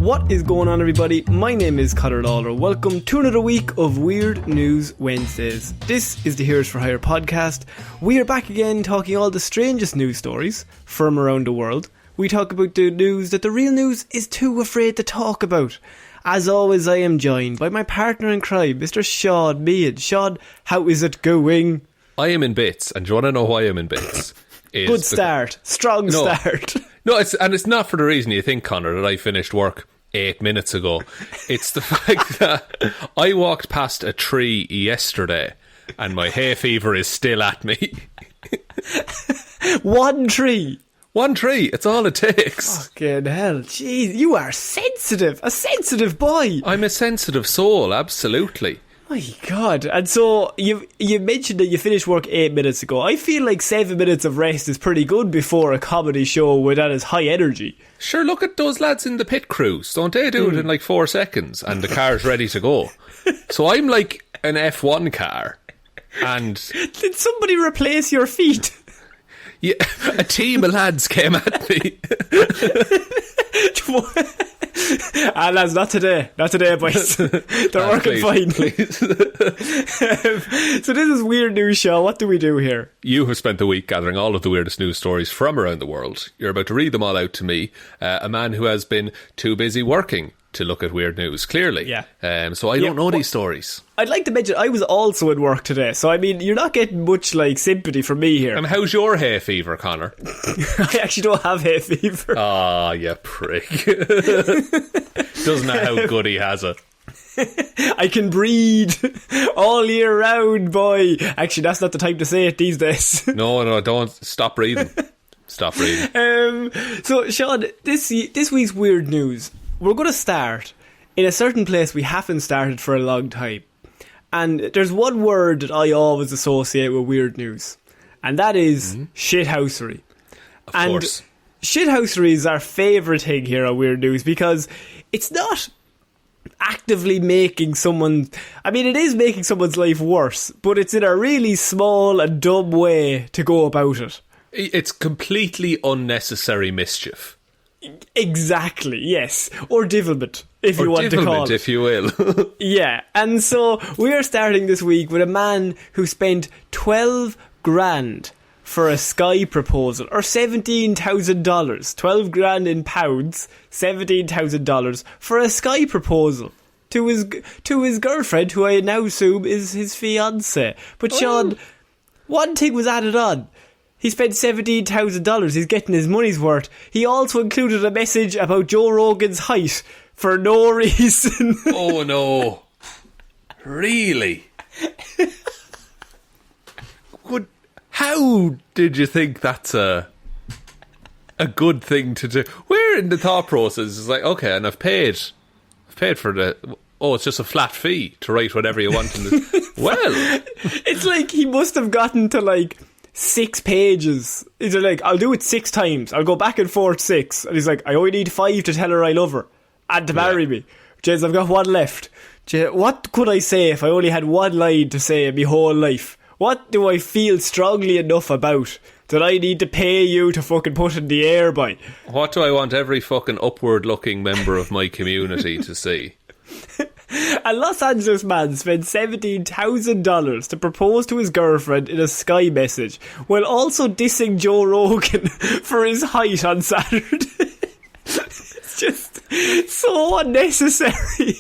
What is going on, everybody? My name is Ciara Lawler. Welcome to another week of Weird News Wednesdays. This is the Heroes for Hire podcast. We are back again talking all the strangest news stories from around the world. We talk about the news that the real news is too afraid to talk about. As always, I am joined by my partner in crime, Mr. Shaun Mead. Shaun, how is it going? I am in bits, and do you want to know why I'm in bits? Good start. Strong start. No, it's not for the reason you think, Connor, that I finished work 8 minutes ago. It's the fact that I walked past a tree yesterday and my hay fever is still at me. One tree? One tree, it's all it takes. Fucking hell, jeez, you are sensitive. A sensitive boy. I'm a sensitive soul, absolutely. My God. And so you mentioned that you finished work 8 minutes ago. I feel like 7 minutes of rest is pretty good before a comedy show with that is high energy. Sure, look at those lads in the pit crews. Don't they do it in like 4 seconds and the car's ready to go? So I'm like an F1 car. And did somebody replace your feet? Yeah, a team of lads came at me. Lads, not today, boys. They're working fine. Please. So this is Weird News Show. What do we do here? You have spent the week gathering all of the weirdest news stories from around the world. You're about to read them all out to me, a man who has been too busy working to look at weird news, clearly. Yeah. So I don't know these stories. I'd like to mention I was also at work today, so I mean, you're not getting much like sympathy from me here. How's your hay fever, Connor? I actually don't have hay fever. Ah, you prick. Doesn't know how good he has it. I can breathe all year round, boy. Actually, that's not the time to say it these days. No, don't. Stop breathing. Stop breathing. So, Shaun, this week's weird news, we're going to start in a certain place we haven't started for a long time. And there's one word that I always associate with weird news, and that is shithousery. Of course. Shithousery is our favourite thing here on Weird News because it's not actively making someone... I mean, it is making someone's life worse, but it's in a really small and dumb way to go about it. It's completely unnecessary mischief. Exactly, yes. Or divilment, if you want to call it. If you will. Yeah, and so we are starting this week with a man who spent 12 grand for a Sky proposal, or $17,000. 12 grand in pounds, $17,000 for a Sky proposal to his girlfriend, who I now assume is his fiancée. But Shaun, one thing was added on. He spent $17,000. He's getting his money's worth. He also included a message about Joe Rogan's height for no reason. Oh no. Really? How did you think that's a good thing to do? Where in the thought process is like, okay, and I've paid for it's just a flat fee to write whatever you want in this. Well, it's like he must have gotten to like 6 pages. He's like, I'll do it 6 times. I'll go back and forth 6. And he's like, I only need 5 to tell her I love her and to marry me. Jez, I've got 1 left. What could I say if I only had 1 line to say in my whole life? What do I feel strongly enough about that I need to pay you to fucking put in the air by? What do I want every fucking upward looking member of my community to see? A Los Angeles man spent $17,000 to propose to his girlfriend in a Sky message, while also dissing Joe Rogan for his height on Saturday. It's just so unnecessary.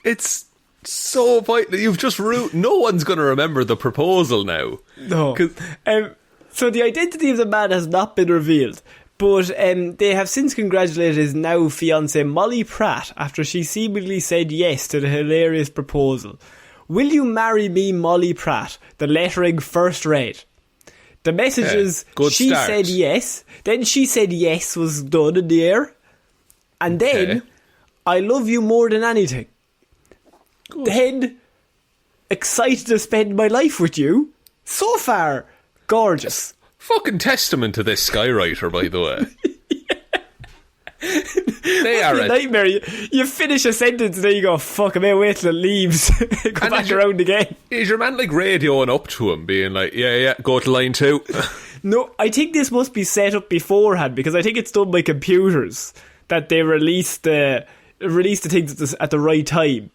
It's so vital. You've just no one's going to remember the proposal now. No. So the identity of the man has not been revealed, but they have since congratulated his now fiancée Molly Pratt after she seemingly said yes to the hilarious proposal. Will you marry me, Molly Pratt? The lettering first read. The messages, she said yes, then she said yes was done in the air, and then, I love you more than anything. Good. Then, excited to spend my life with you. So far, gorgeous. Fucking testament to this skywriter, by the way. They are a nightmare. You finish a sentence and then you go, fuck, I may wait till it leaves. Go back around again. Is your man like radioing up to him, being like, yeah, go to line 2? No, I think this must be set up beforehand, because I think it's done by computers, that they release the release the things at the right time.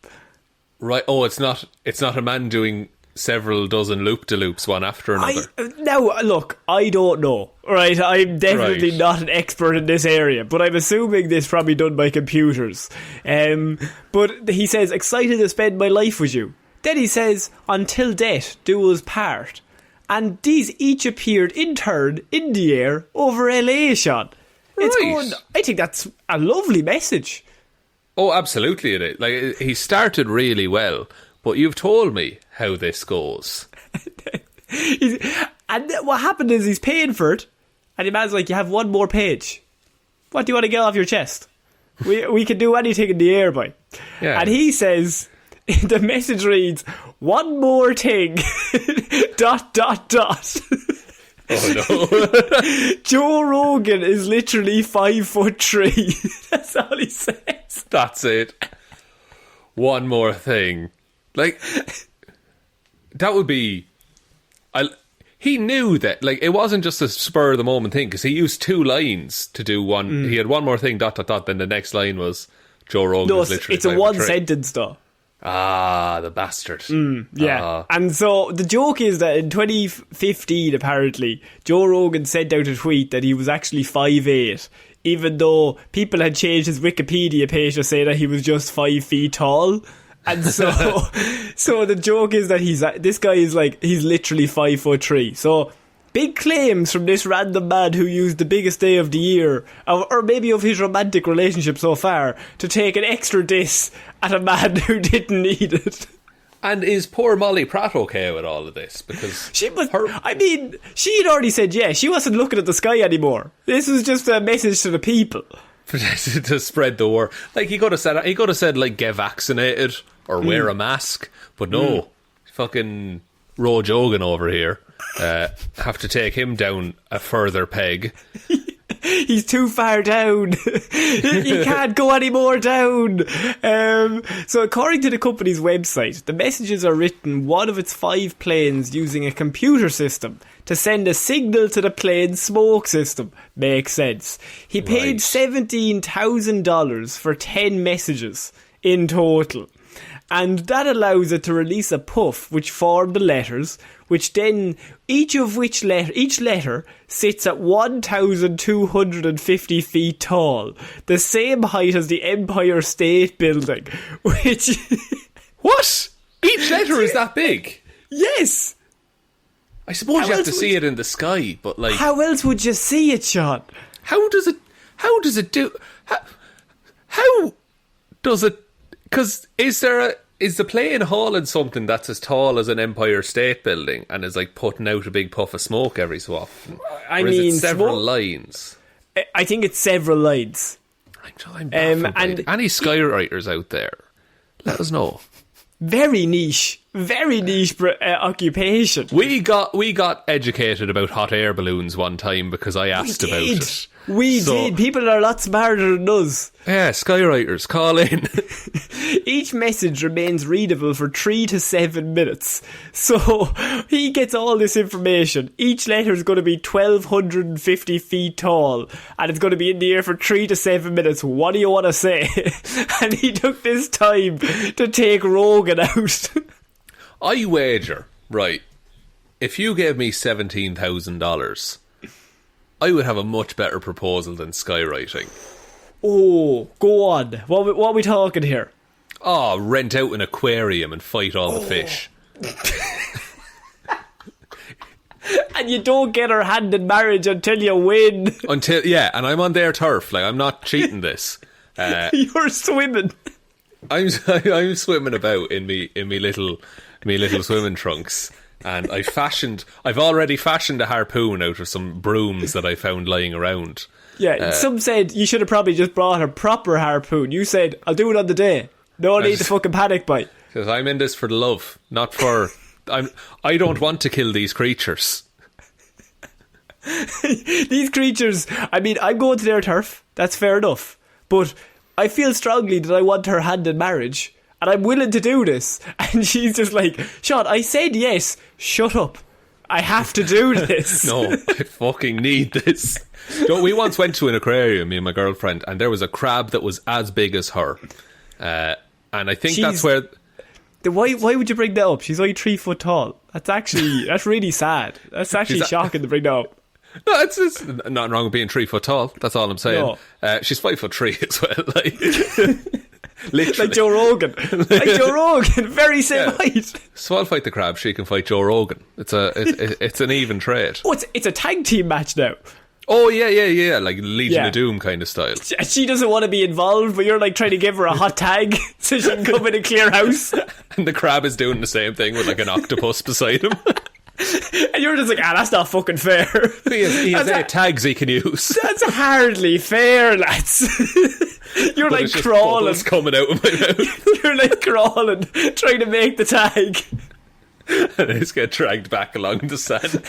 Right. Oh, it's not a man doing several dozen loop-de-loops one after another. Now, look, I don't know, right? I'm definitely not an expert in this area, but I'm assuming this probably done by computers. But he says, excited to spend my life with you. Then he says, until death do us part. And these each appeared in turn in the air over LA, Shaun. Right. I think that's a lovely message. Oh, absolutely it is. Like, he started really well, but you've told me how this goes. And what happened is he's paying for it, and the man's like, you have one more page. What do you want to get off your chest? We can do anything in the air, boy. Yeah. And he says, the message reads, one more thing, ... Oh no. Joe Rogan is literally 5'3". That's all he says. That's it. One more thing. Like, that would be... he knew that, like, it wasn't just a spur of the moment thing, because he used 2 lines to do one. He had one more thing, ... Then the next line was Joe Rogan is literally... it's a one sentence though. Ah, the bastard. Yeah. And so the joke is that in 2015, apparently, Joe Rogan sent out a tweet that he was actually 5'8", even though people had changed his Wikipedia page to say that he was just 5 feet tall. And so so the joke is that this guy is like, he's literally 5'3". So big claims from this random man who used the biggest day of the year, or maybe of his romantic relationship so far, to take an extra diss at a man who didn't need it. And is poor Molly Pratt okay with all of this? Because she had already said yes. She wasn't looking at the sky anymore. This was just a message to the people. To spread the word. Like, he could have said, like, get vaccinated or wear a mask. But no, fucking Ro Jogan over here. Have to take him down a further peg. He's too far down. He can't go any more down. So according to the company's website, the messages are written one of its 5 planes using a computer system to send a signal to the plane's smoke system. Makes sense. He paid $17,000 for 10 messages in total. And that allows it to release a puff which form the letters, which then each letter sits at 1,250 feet tall, the same height as the Empire State Building. Which what? Each letter is that big? Yes. I suppose you have to see it in the sky, but like, how else would you see it, Shaun? How does it because is the plane hauling something that's as tall as an Empire State Building and is like putting out a big puff of smoke every so often? Or is it several lines? I think it's several lines. I'm baffled by it. Any skywriters out there, let us know. Very niche occupation. We got educated about hot air balloons one time because I asked about it. We did. People are a lot smarter than us. Yeah, skywriters, call in. Each message remains readable for 3 to 7 minutes. So he gets all this information. Each letter is going to be 1,250 feet tall, and it's going to be in the air for 3 to 7 minutes. What do you want to say? And he took this time to take Rogan out. I wager, right, if you gave me $17,000, I would have a much better proposal than skywriting. Oh, go on. What are we talking here? Oh, rent out an aquarium and fight all the fish. And you don't get her hand in marriage until you win. And I'm on their turf. Like, I'm not cheating this. You're swimming. I'm swimming about in me little swimming trunks, and I've already fashioned a harpoon out of some brooms that I found lying around. Yeah, some said you should have probably just brought a proper harpoon. You said, I'll do it on the day. No need to fucking panic buy. Because I'm in this for the love, not for... I don't want to kill these creatures. These creatures, I mean, I'm going to their turf. That's fair enough. But I feel strongly that I want her hand in marriage, and I'm willing to do this. And she's just like, Shaun, I said yes, shut up. I have to do this. No, I fucking need this. So we once went to an aquarium, me and my girlfriend, and there was a crab that was as big as her. And I think that's where... Why would you bring that up? She's only 3 foot tall. That's really sad. That's actually shocking to bring that up. No, it's nothing wrong with being 3 foot tall. That's all I'm saying. No. She's 5'3" as well. Literally. Like Joe Rogan. Very same height. So I'll fight the crab. She can fight Joe Rogan. It's an even trade. Oh, it's a tag team match now. Oh yeah. Like Legion of Doom kind of style. She doesn't want to be involved, but you're like trying to give her a hot tag so she can come in and clear house. And the crab is doing the same thing with like an octopus beside him. And you're just like, that's not fucking fair. He has 8 tags he can use. That's hardly fair, lads. You're but like crawling. Coming out of my mouth. You're like crawling, trying to make the tag. And I just get dragged back along the sand.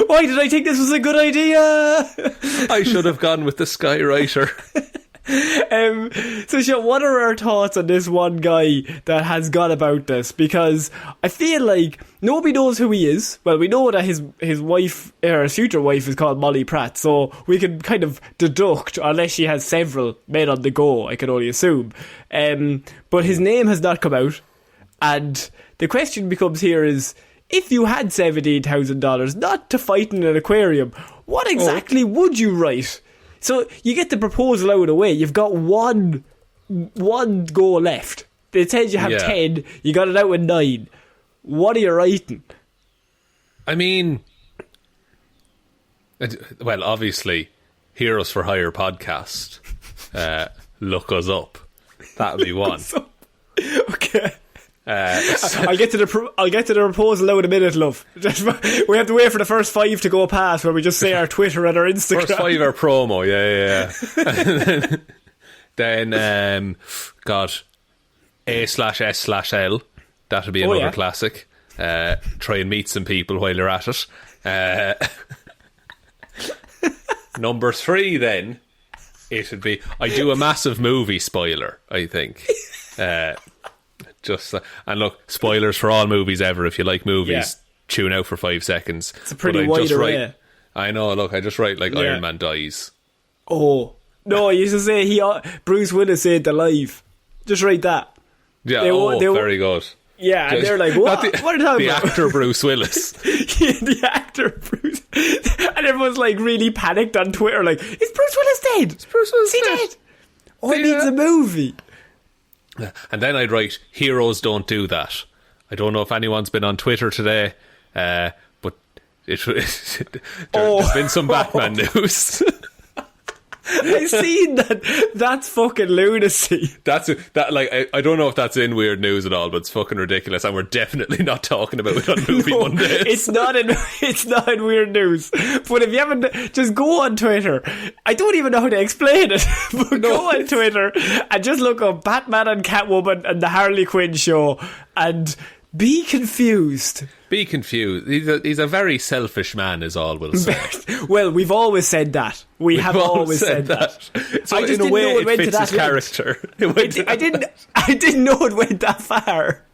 Why did I think this was a good idea? I should have gone with the Skywriter. So Shaun, what are our thoughts on this one guy that has gone about this? Because I feel like nobody knows who he is. Well, we know that his wife, or his future wife, is called Molly Pratt, so we can kind of deduct, unless she has several men on the go, I can only assume. But his name has not come out, and the question becomes here is, if you had $17,000 not to fight in an aquarium, what exactly would you write? So you get the proposal out of the way. You've got one go left. They said you have 10. You got it out with 9. What are you writing? I mean, well, obviously, Heroes for Hire podcast. Look us up. That'll be one. Okay. I'll get to the proposal now in a minute, love. We have to wait for the first 5 to go past, where we just say our Twitter and our Instagram. First 5 are promo, yeah. then God, A/S/L. That'll be another classic. Try and meet some people while you're at it. Number 3, then it would be, I do a massive movie spoiler, I think. And look, spoilers for all movies ever. If you like movies, tune out for 5 seconds. It's a pretty wide array. I know, look, I just write like Iron Man dies. Oh no, I used to say Bruce Willis ain't alive. Just write that. Yeah, very good. Yeah, and they're like, what? What are you talking about? The actor Bruce Willis. The actor Bruce. And everyone's like really panicked on Twitter, like, is Bruce Willis dead? Is Bruce Willis dead? Oh, it needs a movie. And then I'd write, heroes don't do that. I don't know if anyone's been on Twitter today, but there's been some Batman news. I've seen that. That's fucking lunacy. I don't know if that's in weird news at all, but it's fucking ridiculous, and we're definitely not talking about it on Movie Mondays. It's not in weird news. But if you haven't, just go on Twitter. I don't even know how to explain it, but go on Twitter and just look up Batman and Catwoman and the Harley Quinn show and be confused. Be confused. He's a very selfish man, is all we'll say. Well, we've always said that. We have always said that. So in a way, it fits his character. I didn't know it went that far.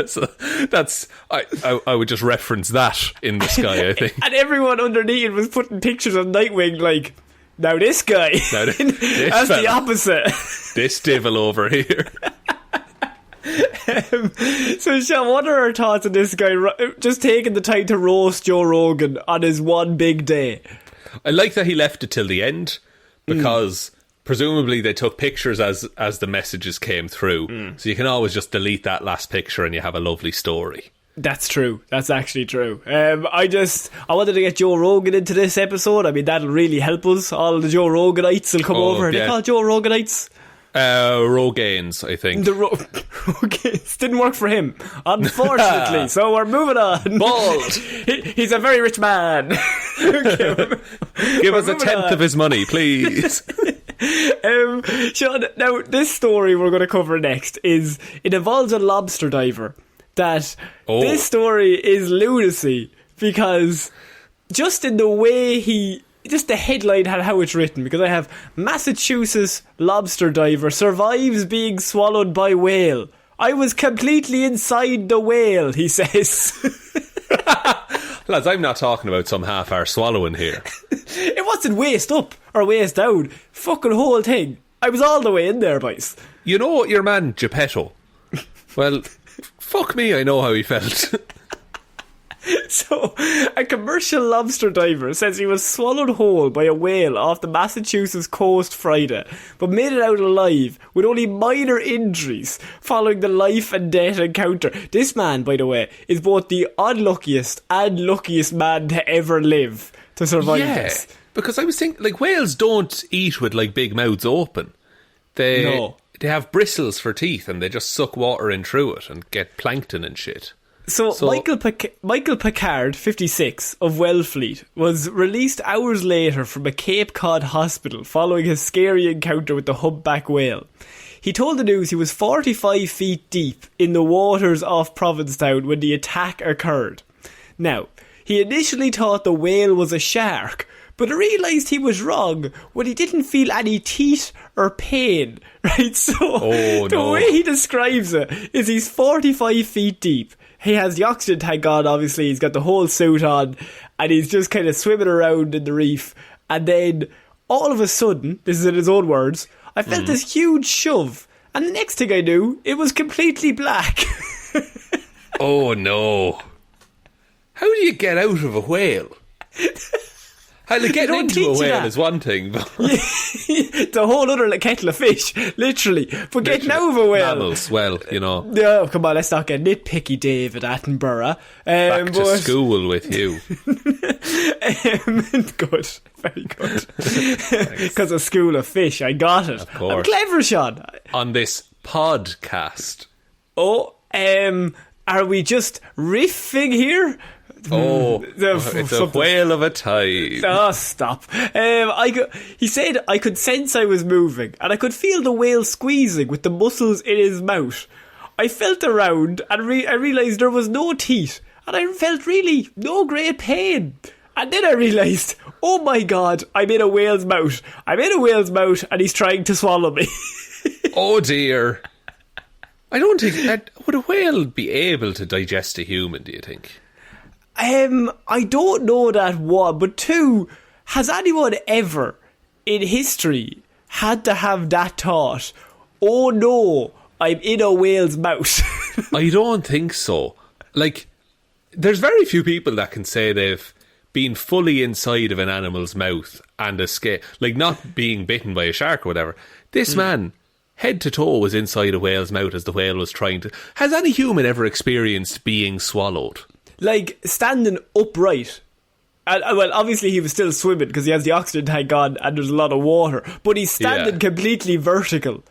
So that's I would just reference that in the sky, I think. And everyone underneath was putting pictures of Nightwing, like, now this guy. That's the opposite. This devil over here. So Shaun, what are our thoughts on this guy just taking the time to roast Joe Rogan on his one big day? I like that he left it till the end, because presumably they took pictures as the messages came through, so you can always just delete that last picture and you have a lovely story. That's true. That's actually true. I wanted to get Joe Rogan into this episode. I mean, that'll really help us. All the Joe Roganites will come over. Are they called Joe Roganites? Rogans, I think. The Rogans didn't work for him, unfortunately. So we're moving on. Bald. He's a very rich man. Give us a tenth of his money, please. Shaun, now this story we're going to cover next it involves a lobster diver. This story is lunacy, because just in the way just the headline had how it's written, because I have Massachusetts lobster diver survives being swallowed by whale I was completely inside the whale, he says. Lads, I'm not talking about some half-hour swallowing here. It wasn't waist up or waist down. Fucking whole thing. I was all the way in there, boys. You know your man, Geppetto? Well, fuck me, I know how he felt. So, a commercial lobster diver says he was swallowed whole by a whale off the Massachusetts coast Friday, but made it out alive with only minor injuries following the life and death encounter. This man, by the way, is both the unluckiest and luckiest man to ever live to survive this. Because I was thinking, like, whales don't eat with, like, big mouths open. They have bristles for teeth and they just suck water in through it and get plankton and shit. So Michael Packard, 56, of Wellfleet, was released hours later from a Cape Cod hospital following his scary encounter with the humpback whale. He told the news he was 45 feet deep in the waters off Provincetown when the attack occurred. Now, he initially thought the whale was a shark, but realised he was wrong when he didn't feel any teeth or pain, right? So, the way he describes it is he's 45 feet deep. He has the oxygen tank on, obviously, he's got the whole suit on, and he's just kind of swimming around in the reef. And then, all of a sudden, this is in his own words, I felt this huge shove, and the next thing I knew, it was completely black. Oh no. How do you get out of a whale? Getting into a whale is one thing, but it's a whole other kettle of fish, literally. But getting out of a whale, mammals, well, you know. No, come on, let's not get nitpicky, David Attenborough. Back to school with you. Good, very good. Because of School of Fish, I got it. Of course. I'm clever, Shaun. On this podcast. Oh, are we just riffing here? It's a whale of a tide. Oh, stop. He said I could sense I was moving, and I could feel the whale squeezing with the muscles in his mouth. I felt around, and I realised there was no teeth, and I felt really no great pain. And then I realised, oh my God, I'm in a whale's mouth. I'm in a whale's mouth, and he's trying to swallow me. Oh dear. I don't think... would a whale be able to digest a human, do you think? I don't know that one, but two, has anyone ever in history had to have that thought, oh no, I'm in a whale's mouth? I don't think so. Like, there's very few people that can say they've been fully inside of an animal's mouth and escape, like not being bitten by a shark or whatever. This man, head to toe, was inside a whale's mouth as the whale was trying to... Has any human ever experienced being swallowed? Like, standing upright. Well, obviously he was still swimming because he has the oxygen tank on and there's a lot of water. But he's standing completely vertical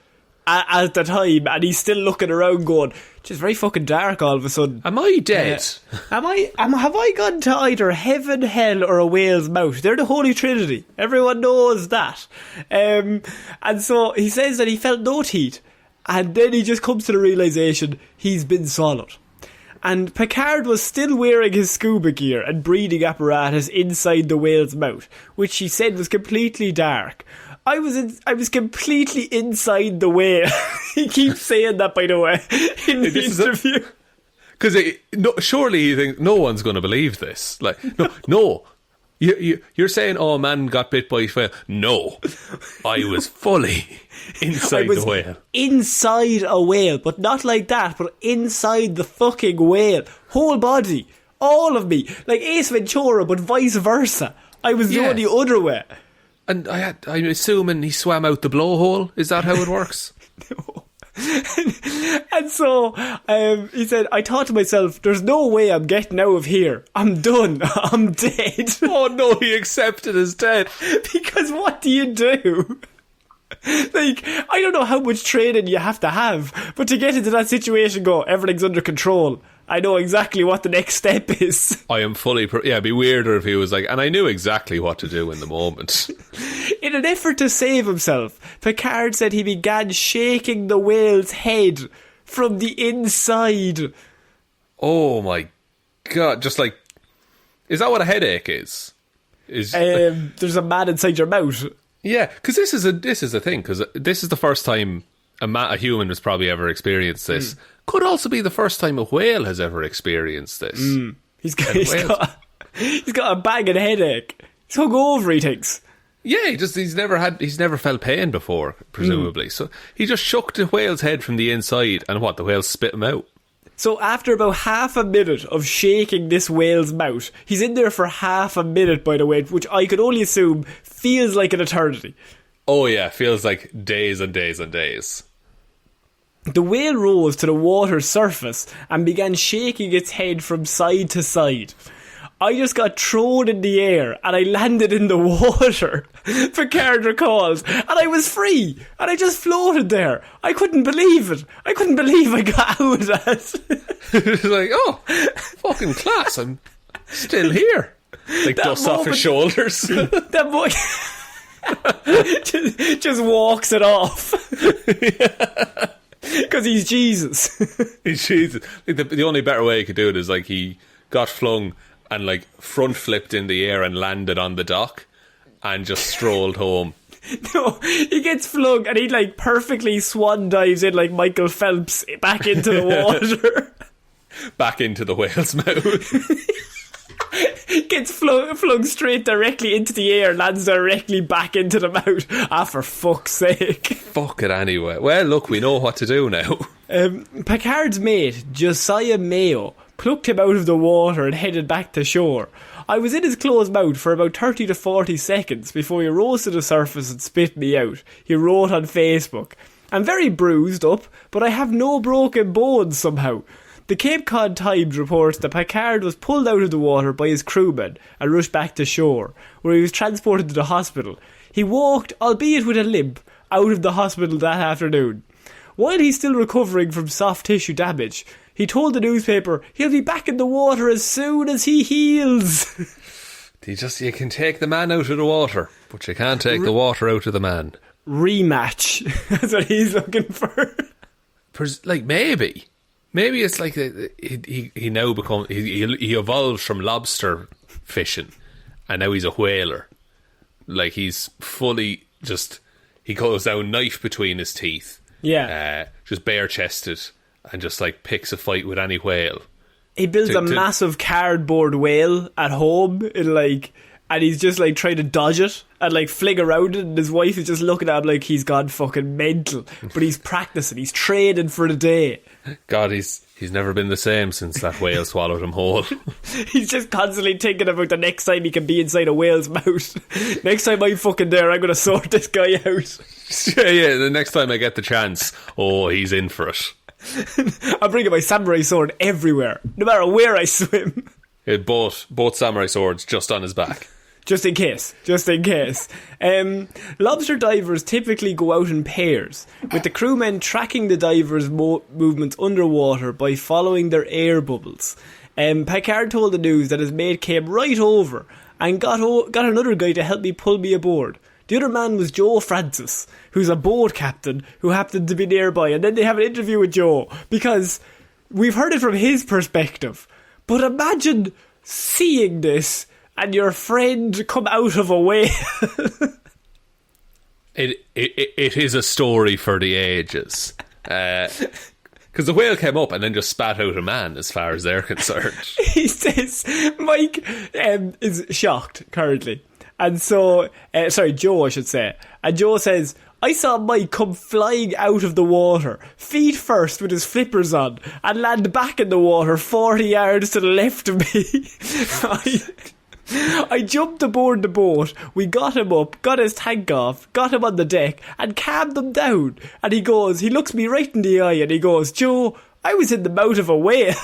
at the time, and he's still looking around going, it's very fucking dark all of a sudden. Am I dead? Have I gone to either heaven, hell, or a whale's mouth? They're the Holy Trinity. Everyone knows that. And so he says that he felt no teeth, and then he just comes to the realisation he's been swallowed. And Packard was still wearing his scuba gear and breathing apparatus inside the whale's mouth, which he said was completely dark. I was completely inside the whale. He keeps saying that, by the way, in the interview. Because surely you think no one's going to believe this. Like, no. You're saying, oh, man got bit by a whale. No, I was fully inside the whale. Inside a whale, but not like that, but inside the fucking whale. Whole body. All of me. Like Ace Ventura, but vice versa. I was doing the other way. And I'm assuming he swam out the blowhole. Is that how it works? No. And so he said, I thought to myself, there's no way I'm getting out of here. I'm done. I'm dead. Oh no, he accepted his death. Because what do you do? Like, I don't know how much training you have to have, but to get into that situation, go, everything's under control. I know exactly what the next step is. I am fully... it'd be weirder if he was like... And I knew exactly what to do in the moment. In an effort to save himself, Packard said he began shaking the whale's head from the inside. Oh my God. Just like... Is that what a headache is? There's a man inside your mouth. Yeah, because this is a thing. Because this is the first time a human has probably ever experienced this. Could also be the first time a whale has ever experienced this. He's got a banging headache. He's hungover, he thinks. Yeah, he's never felt pain before, presumably. So he just shook the whale's head from the inside, and the whale spit him out. So after about half a minute of shaking this whale's mouth, he's in there for half a minute, by the way, which I could only assume feels like an eternity. Oh yeah, feels like days and days and days. The whale rose to the water's surface and began shaking its head from side to side. I just got thrown in the air and I landed in the water, Picard recalls, and I was free and I just floated there. I couldn't believe it. I couldn't believe I got out of that. It's like, oh, fucking class, I'm still here. Like dust off his shoulders. That boy just walks it off. Because he's Jesus. He's Jesus. Like the only better way he could do it is like he got flung and like front flipped in the air and landed on the dock and just strolled home. No, he gets flung and he like perfectly swan dives in like Michael Phelps back into the water. Back into the whale's mouth. Gets flung straight directly into the air, lands directly back into the mouth. Ah, for fuck's sake. Fuck it anyway. Well, look, we know what to do now. Picard's mate, Jessiah Mayo, plucked him out of the water and headed back to shore. I was in his closed mouth for about 30 to 40 seconds before he rose to the surface and spit me out. He wrote on Facebook, I'm very bruised up, but I have no broken bones somehow. The Cape Cod Times reports that Picard was pulled out of the water by his crewmen and rushed back to shore, where he was transported to the hospital. He walked, albeit with a limp, out of the hospital that afternoon. While he's still recovering from soft tissue damage, he told the newspaper he'll be back in the water as soon as he heals. You can take the man out of the water, but you can't take the water out of the man. Rematch. That's what he's looking for. Like, maybe it's like he now becomes he evolves from lobster fishing, and now he's a whaler. Like he's fully he goes down knife between his teeth. Yeah, just bare chested, and just like picks a fight with any whale. He builds a massive cardboard whale at home and he's just like trying to dodge it and like fling around it, and his wife is just looking at him like he's gone fucking mental. But he's practicing, he's training for the day. God, he's never been the same since that whale swallowed him whole. He's just constantly thinking about the next time he can be inside a whale's mouth. Next time I'm fucking there, I'm going to sort this guy out. Yeah, the next time I get the chance, he's in for it. I'm bringing my samurai sword everywhere, no matter where I swim. Both samurai swords just on his back. Just in case. Lobster divers typically go out in pairs, with the crewmen tracking the divers' movements underwater by following their air bubbles. Picard told the news that his mate came right over and got another guy to help me pull me aboard. The other man was Joe Francis, who's a boat captain who happened to be nearby, and then they have an interview with Joe, because we've heard it from his perspective. But imagine seeing this and your friend come out of a whale. It is a story for the ages. Because the whale came up and then just spat out a man, as far as they're concerned. He says Mike is shocked currently. And so, Joe, I should say. And Joe says, I saw Mike come flying out of the water, feet first with his flippers on, and land back in the water 40 yards to the left of me. I jumped aboard the boat, we got him up, got his tank off, got him on the deck, and calmed him down. And he looks me right in the eye and he goes, Joe, I was in the mouth of a whale.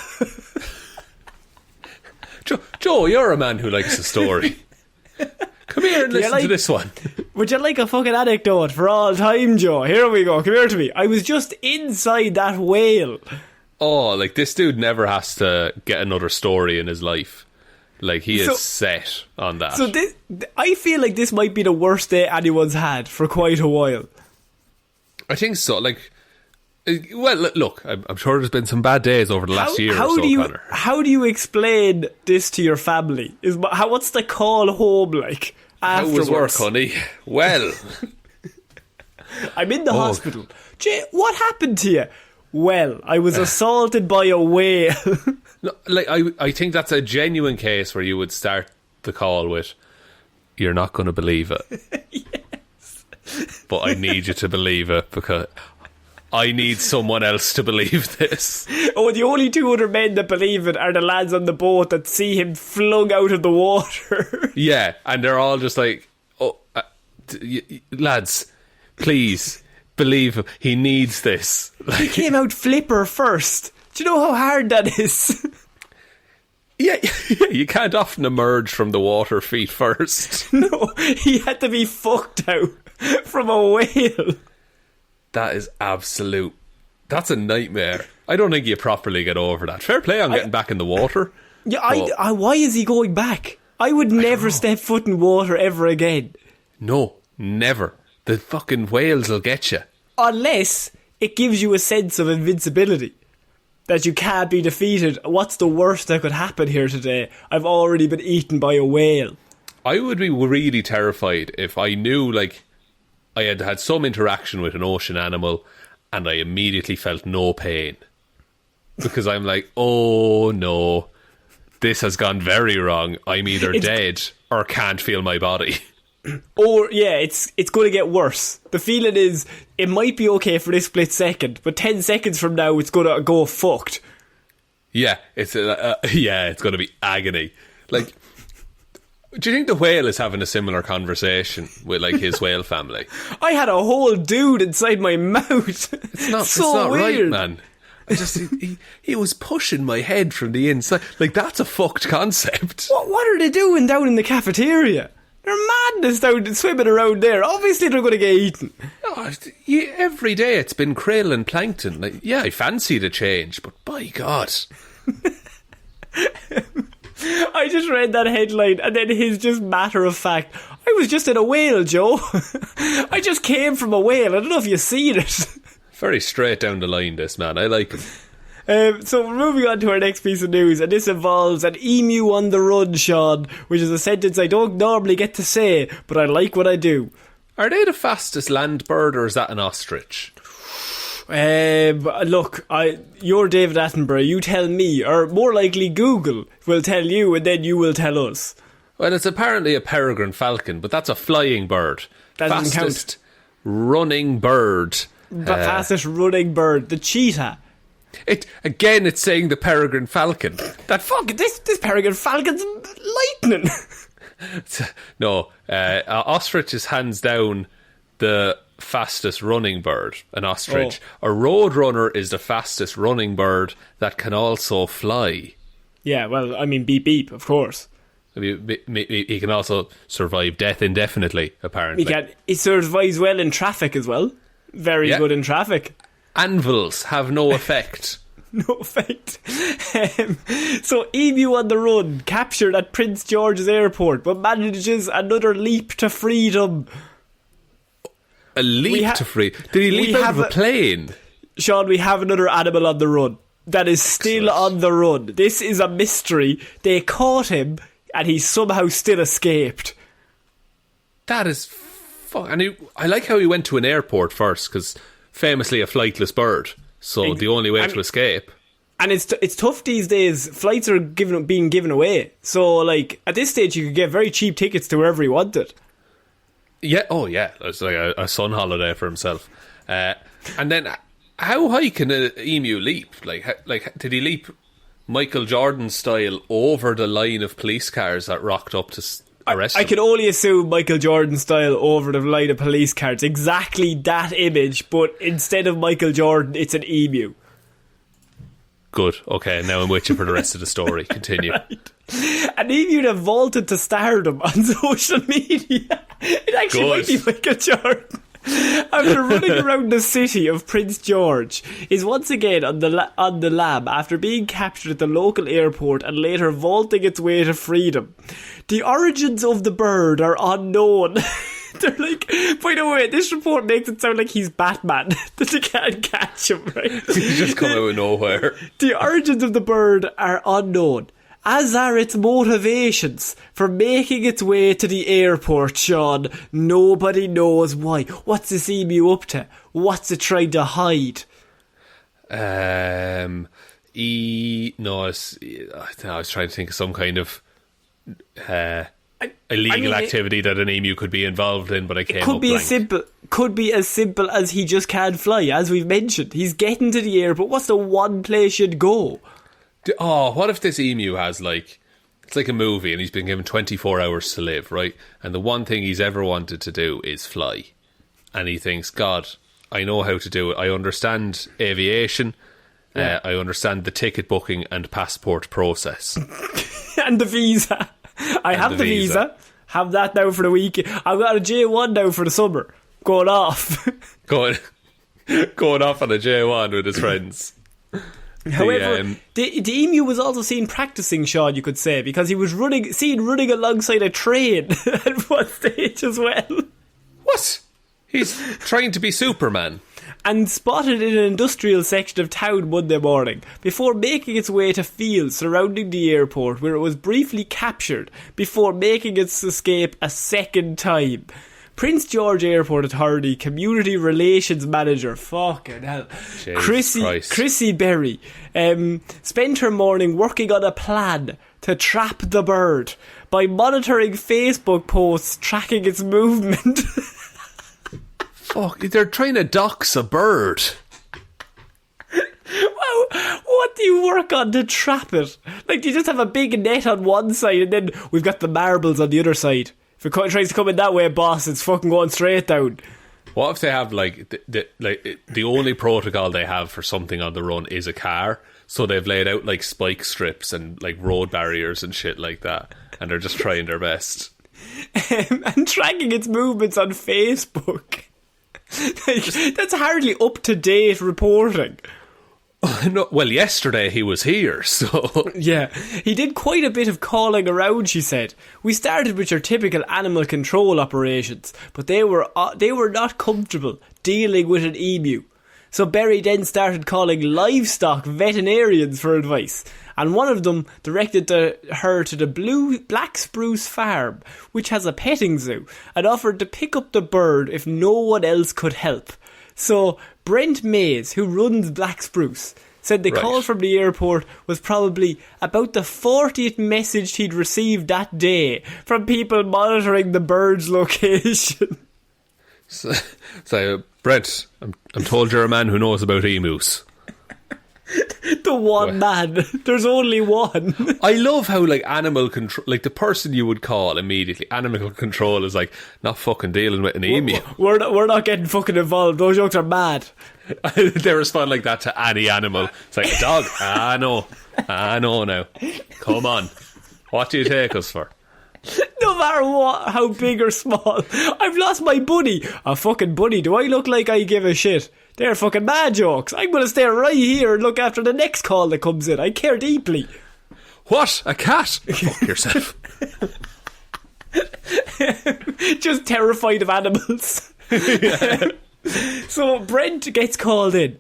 Joe, you're a man who likes a story. Come here and listen to this one. Would you like a fucking anecdote for all time, Joe? Here we go, come here to me. I was just inside that whale. Oh, like this dude never has to get another story in his life. Like he is set on that. So I feel like this might be the worst day anyone's had for quite a while. I think so. Like, well, look, I'm sure there's been some bad days over the last year or so, Connor. How do you explain this to your family? What's the call home like afterwards? How was work, honey? Well, I'm in the hospital. Jay, what happened to you? well. I was assaulted by a whale. No, like I think that's a genuine case where you would start the call with, "You're not going to believe it." Yes. But I need you to believe it because I need someone else to believe this. Oh, the only two other men that believe it are the lads on the boat that see him flung out of the water. Yeah, and they're all just like, "Oh, lads, please believe him. He needs this." He came out flipper first. Do you know how hard that is? Yeah, you can't often emerge from the water feet first. No, he had to be fucked out from a whale. That is absolute. That's a nightmare. I don't think you properly get over that. Fair play on getting back in the water. Yeah, I why is he going back? I would never step foot in water ever again. No, never. The fucking whales will get you. Unless it gives you a sense of invincibility. That you can't be defeated. What's the worst that could happen here today? I've already been eaten by a whale. I would be really terrified if I knew, like, I had had some interaction with an ocean animal and I immediately felt no pain. Because I'm like, oh no, this has gone very wrong. I'm either dead or can't feel my body. Or, yeah, it's going to get worse. The feeling is, it might be okay for this split second, but 10 seconds from now, it's going to go fucked. Yeah, it's going to be agony. Like, do you think the whale is having a similar conversation with, like, his whale family? I had a whole dude inside my mouth. It's not right, man. He was pushing my head from the inside. Like, that's a fucked concept. What are they doing down in the cafeteria? They're madness down swimming around there. Obviously they're going to get eaten. Oh, every day it's been krill and plankton. Like, yeah, I fancy the change, but by God. I just read that headline and then his just matter of fact, I was just in a whale, Joe. I just came from a whale. I don't know if you've seen it. Very straight down the line, this man. I like him. So we're moving on to our next piece of news, and this involves an emu on the run, Shaun, which is a sentence I don't normally get to say, but I like what I do. Are they the fastest land bird, or is that an ostrich? Look, you're David Attenborough, you tell me, or more likely Google will tell you, and then you will tell us. Well, it's apparently a peregrine falcon, but that's a flying bird. That doesn't count. Fastest running bird. The fastest running bird, the cheetah. It's saying the peregrine falcon. This peregrine falcon's lightning. No, ostrich is hands down the fastest running bird. An ostrich. A roadrunner is the fastest running bird that can also fly. Yeah, well, I mean, beep beep, of course. He can also survive death indefinitely, apparently. He survives well in traffic as well. Very good in traffic. Anvils have no effect. No effect. So, emu on the run, captured at Prince George's airport, but manages another leap to freedom. A leap to freedom? Did he leap out of a plane? Shaun, we have another animal on the run that is still on the run. This is a mystery. They caught him, and he somehow still escaped. That is... And I like how he went to an airport first, because... famously a flightless bird, so the only way to escape. And it's tough these days. Flights are being given away, so like at this stage you could get very cheap tickets to wherever you wanted. Yeah, it's like a sun holiday for himself. And then, how high can an emu leap? Like did he leap Michael Jordan style over the line of police cars that rocked up to arrest him? I can only assume Michael Jordan style over the line of police cars. Exactly that image, but instead of Michael Jordan, it's an emu. Good. Okay, now I'm with you for the rest of the story. Continue. Right. An emu that vaulted to stardom on social media. It actually might be Michael Jordan. After running around the city of Prince George, is once again on the lam after being captured at the local airport and later vaulting its way to freedom. The origins of the bird are unknown. They're like, by the way, this report makes it sound like he's Batman, that they can't catch him, right? He's just come out of nowhere. The origins of the bird are unknown, as are its motivations for making its way to the airport, Shaun. Nobody knows why. What's this emu up to? What's it trying to hide? I was trying to think of some kind of illegal activity that an emu could be involved in, but I came up blank. Could be as simple as he just can't fly, as we've mentioned. He's getting to the airport. What's the one place you'd go? Oh, what if this emu has it's like a movie and he's been given 24 hours to live, right? And the one thing he's ever wanted to do is fly. And he thinks, God, I know how to do it. I understand aviation. Yeah. I understand the ticket booking and passport process. And the visa. I have the visa. Have that now for the weekend. I've got a J1 now for the summer. Going off. Going off on a J1 with his friends. However, the emu was also seen practicing, Shaun, you could say, because he was seen running alongside a train at one stage as well. What? He's trying to be Superman. And spotted in an industrial section of town Monday morning, before making its way to fields surrounding the airport, where it was briefly captured before making its escape a second time. Prince George Airport Authority Community Relations Manager, fucking hell, Chrissy Berry, spent her morning working on a plan to trap the bird by monitoring Facebook posts tracking its movement. Fuck, they're trying to dox a bird. Wow, what do you work on to trap it? Like, do you just have a big net on one side and then we've got the marbles on the other side? If it tries to come in that way, boss, it's fucking going straight down. What if they have the only protocol they have for something on the run is a car? So they've laid out like spike strips and like road barriers and shit like that, and they're just trying their best. And tracking its movements on Facebook. That's hardly up to date reporting. No, well, yesterday he was here, so... Yeah, he did quite a bit of calling around, she said. We started with your typical animal control operations, but they were not comfortable dealing with an emu. So Berry then started calling livestock veterinarians for advice, and one of them directed her to the Black Spruce Farm, which has a petting zoo, and offered to pick up the bird if no one else could help. So Brent Mays, who runs Black Spruce, said the call from the airport was probably about the 40th message he'd received that day from people monitoring the bird's location. So Brent, I'm told you're a man who knows about emus. The one man. There's only one. I love how animal control, the person you would call immediately animal control is not fucking dealing with an emu. We're not getting fucking involved. Those jokes are mad. They respond like that to any animal. It's like a dog. I know now. Come on. What do you take us for? No matter what, how big or small. I've lost my bunny. A fucking bunny. Do I look like I give a shit? They're fucking mad jokes. I'm going to stay right here and look after the next call that comes in. I care deeply. What? A cat? Fuck yourself. Just terrified of animals. So Brent gets called in,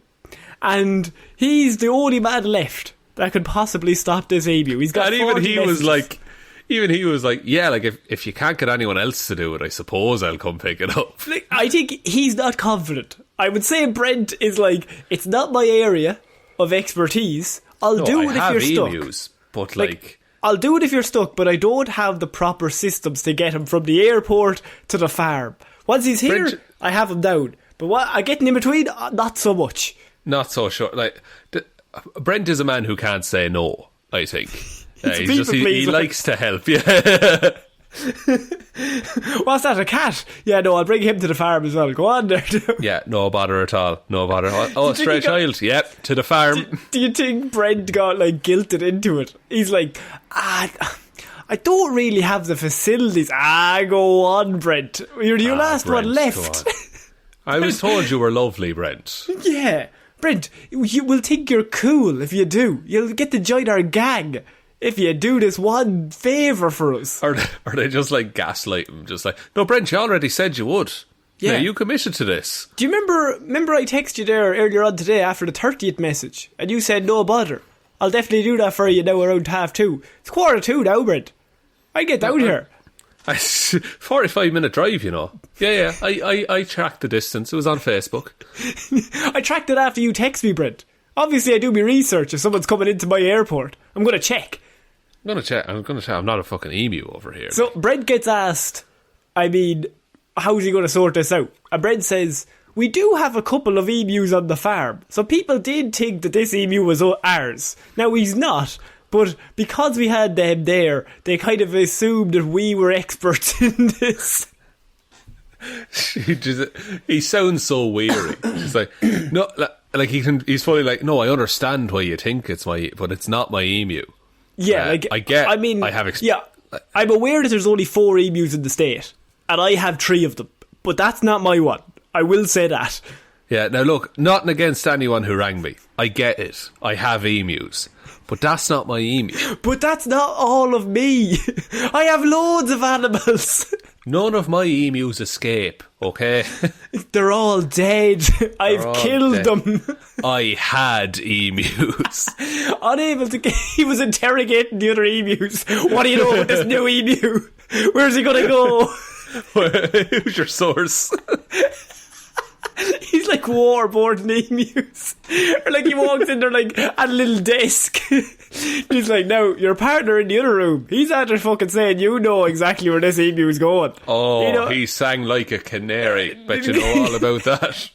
and he's the only man left that could possibly stop this emu. He's got. And even he was like, yeah, if you can't get anyone else to do it, I suppose I'll come pick it up. I think he's not confident. I would say Brent is it's not my area of expertise. I'll do it if you're emus, stuck. But I'll do it if you're stuck, but I don't have the proper systems to get him from the airport to the farm. Once he's here, I have him down. But what I get in between, not so much. Not so sure. Brent is a man who can't say no, I think. He likes to help. Yeah. What's that, a cat? Yeah, no, I'll bring him to the farm as well. Go on there. Yeah, no bother at all. No bother. Oh, stray child. Yep, to the farm. Do you think Brent got guilted into it? He's I don't really have the facilities. Go on, Brent. You're the last Brent, one left. I was told you were lovely, Brent. Yeah. Brent, you will think you're cool if you do. You'll get to join our gang if you do this one favour for us. Or they just gaslight him? Just no, Brent, you already said you would. Yeah, you committed to this. Do you remember I texted you there earlier on today after the 30th message, and you said no bother. I'll definitely do that for you now around 2:30. It's 1:45 now, Brent. I get down here. 45-minute drive, Yeah. I tracked the distance. It was on Facebook. I tracked it after you texted me, Brent. Obviously, I do my research. If someone's coming into my airport, I'm going to check. I'm gonna check. I'm not a fucking emu over here. So Brent gets asked, I mean, how's he going to sort this out? And Brent says, we do have a couple of emus on the farm, so people did think that this emu was ours. Now he's not, but because we had them there, they kind of assumed that we were experts in this. He sounds so weary. He's like, no, like he's fully like, no, I understand why you think it's but it's not my emu. Yeah, I'm aware that there's only 4 emus in the state, and I have 3 of them, but that's not my one. I will say that. Yeah, now look, nothing against anyone who rang me. I get it. I have emus. But that's not my emu. But that's not all of me. I have loads of animals. None of my emus escape, okay? They're all dead. I've killed them. I had emus. Unable to... He was interrogating the other emus. What do you know about this new emu? Where's he going to go? Who's your source? He's like warboarding emus. Or like he walks in there like at a little desk. He's like, now your partner in the other room, he's after fucking saying you know exactly where this emu is going. Oh, you know? He sang like a canary. Bet you know all about that.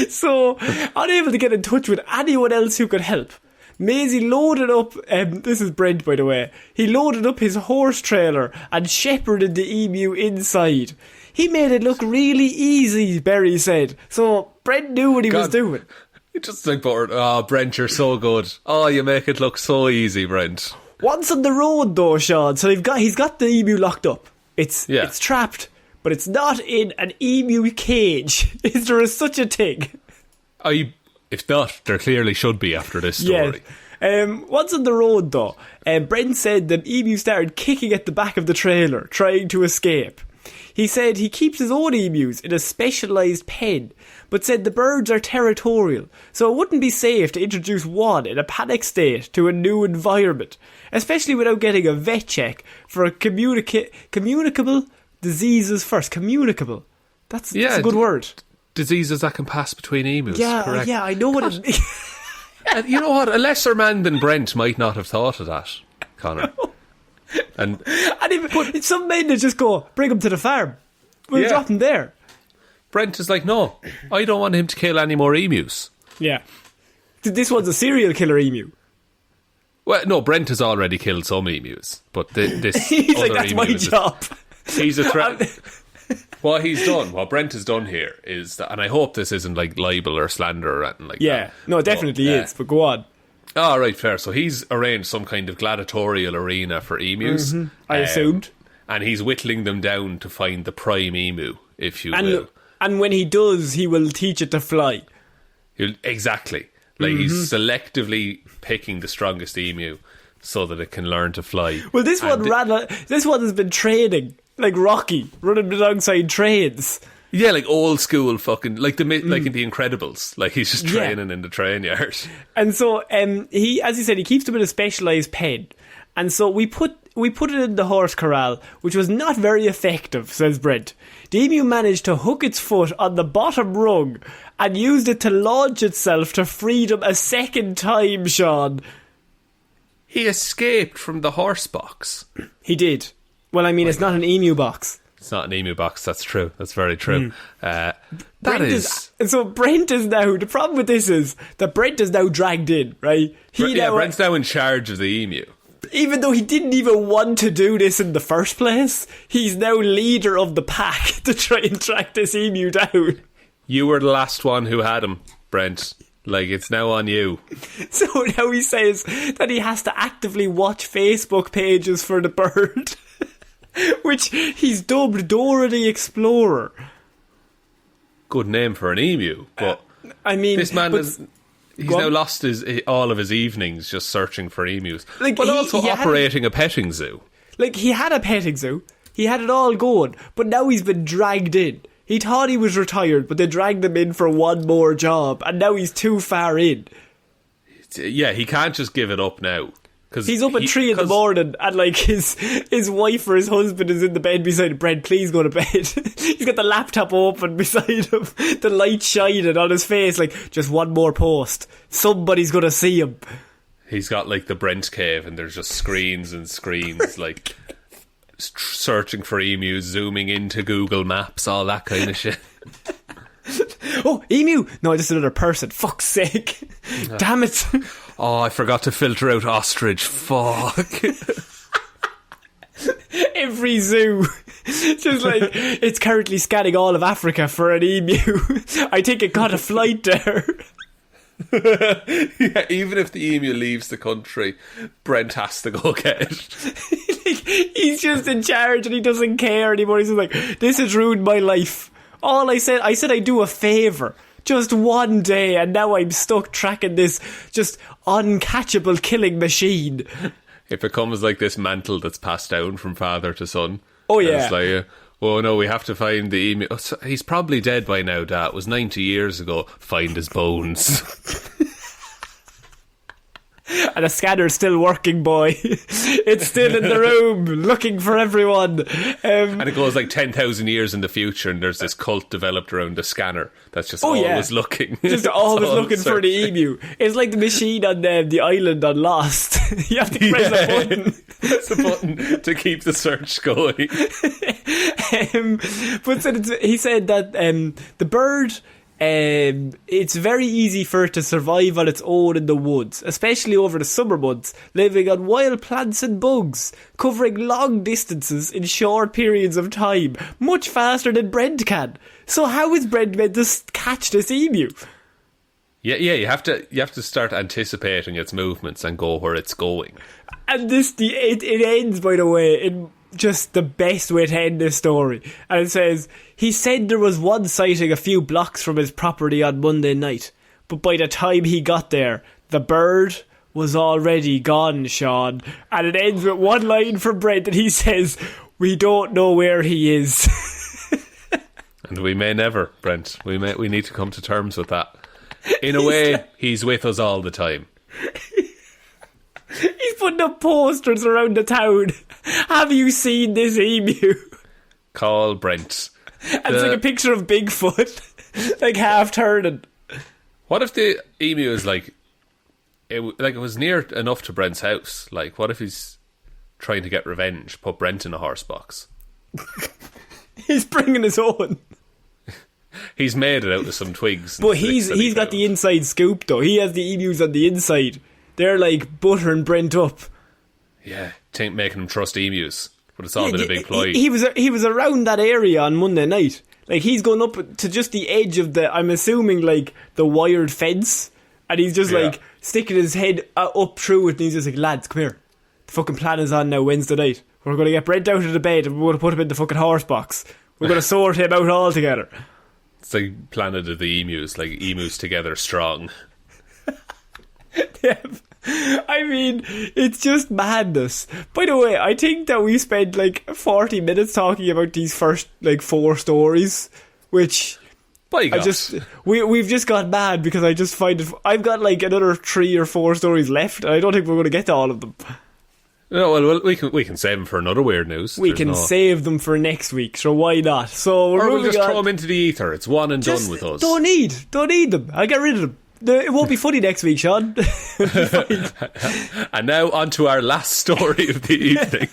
So unable to get in touch with anyone else who could help, Maisie loaded up, this is Brent by the way, he loaded up his horse trailer and shepherded the emu inside. He made it look really easy, Berry said. So Brent knew what he was doing. It's just like, Brent, you're so good. Oh, you make it look so easy, Brent. Once on the road though, Shaun, so he's got the emu locked up. It's trapped, but it's not in an emu cage. Is there such a thing? If not, there clearly should be after this story. Yes. Once on the road though, Brent said the emu started kicking at the back of the trailer, trying to escape. He said he keeps his own emus in a specialised pen, but said the birds are territorial, so it wouldn't be safe to introduce one in a panic state to a new environment, especially without getting a vet check for a communicable diseases first. Communicable. That's a good word. Diseases that can pass between emus. Yeah, correct. Yeah, I know what it means. And you know what? A lesser man than Brent might not have thought of that, Connor. And even some men that just go, bring him to the farm. We'll drop him there. Brent is like, no, I don't want him to kill any more emus. Yeah. This one's a serial killer emu. Well, no, Brent has already killed some emus, but this he's other like, that's emu my job. He's a threat. What Brent has done here is that, and I hope this isn't like libel or slander or anything like that. Yeah, no, it definitely is, but go on. Oh, right, fair. So he's arranged some kind of gladiatorial arena for emus. Mm-hmm. I assumed. And he's whittling them down to find the prime emu, if you will. And when he does, he will teach it to fly. Exactly. Like he's selectively picking the strongest emu so that it can learn to fly. Well, this one has been training, like Rocky, running alongside trains. Yeah, like old school fucking, like in The Incredibles. Like he's just training in the train yard. And so he, as he said, he keeps them in a specialised pen. And so we put it in the horse corral, which was not very effective, says Brent. The emu managed to hook its foot on the bottom rung and used it to launch itself to freedom a second time, Shaun. He escaped from the horse box. He did. Well, I mean, it's not an emu box. It's not an emu box, that's true. That's very true. And so Brent is now, the problem with this is that Brent is now dragged in, right? Brent's now in charge of the emu. Even though he didn't even want to do this in the first place, he's now leader of the pack to try and track this emu down. You were the last one who had him, Brent. Like, it's now on you. So now he says that he has to actively watch Facebook pages for the bird. Which he's dubbed Dora the Explorer. Good name for an emu, but I mean, this man he's now lost all of his evenings just searching for emus. Like, but also operating a petting zoo. Like, he had a petting zoo, he had it all going, but now he's been dragged in. He thought he was retired, but they dragged him in for one more job, and now he's too far in. Yeah, he can't just give it up now. He's up at 3 in the morning and like his wife or his husband is in the bed beside him. Brent, please go to bed. He's got the laptop open beside him, the light shining on his face, like, just one more post. Somebody's going to see him. He's got like the Brent cave and there's just screens and screens, like searching for emus, zooming into Google Maps, all that kind of shit. Oh, emu! No, just another person. Fuck's sake. Damn it. Oh, I forgot to filter out ostrich. Fuck. Every zoo. Just like, it's currently scanning all of Africa for an emu. I think it got a flight there. Yeah, even if the emu leaves the country, Brent has to go get it. He's just in charge and he doesn't care anymore. He's just like, this has ruined my life. All I said I'd do a favour. Just one day, and now I'm stuck tracking this just uncatchable killing machine. It becomes like this mantle that's passed down from father to son. Oh, yeah. It's like, oh no, we have to find the emu. Oh, he's probably dead by now, Dad. It was 90 years ago. Find his bones. And the scanner's still working, boy. It's still in the room, looking for everyone. And it goes like 10,000 years in the future, and there's this cult developed around the scanner that's just always looking. Just always looking for the emu. It's like the machine on the island on Lost. You have to press a button. Press a button to keep the search going. But he said that the bird... it's very easy for it to survive on its own in the woods, especially over the summer months, living on wild plants and bugs, covering long distances in short periods of time, much faster than Brent can. So how is Brent meant to catch this emu? Yeah, you have to start anticipating its movements and go where it's going. And it ends, by the way, in just the best way to end this story. And it says, he said there was one sighting a few blocks from his property on Monday night, but by the time he got there, the bird was already gone, Shaun. And it ends with one line from Brent, and he says, we don't know where he is. And we may never, Brent. We need to come to terms with that. In a way, he's with us all the time. He's putting up posters around the town. Have you seen this emu? Call Brent. And it's like a picture of Bigfoot, like half turning. What if the emu is like it was near enough to Brent's house? Like, what if he's trying to get revenge? Put Brent in a horse box. He's bringing his own. He's made it out of some twigs. But he's got the inside scoop though. He has the emus on the inside. They're like buttering Brent up. Yeah, making him trust emus. But it's all been a big ploy. He was around that area on Monday night. Like, he's gone up to just the edge of I'm assuming, like, the wired fence. And he's just, like, sticking his head up through it. And he's just like, lads, come here. The fucking plan is on now Wednesday night. We're going to get Brent out of the bed and we're going to put him in the fucking horse box. We're going to sort him out all together. It's like Planet of the Emus, like emus together strong. Yeah. I mean, it's just madness. By the way, I think that we spent like 40 minutes talking about these first like 4 stories, which we've just got mad because I just find it. I've got like another 3 or 4 stories left, and I don't think we're going to get to all of them. No, well, we can save them for another weird news. We can save them for next week, so why not? So we'll just throw them into the ether. It's one and done with us. Don't need them. I'll get rid of them. It won't be funny next week, Shaun. And now on to our last story of the evening.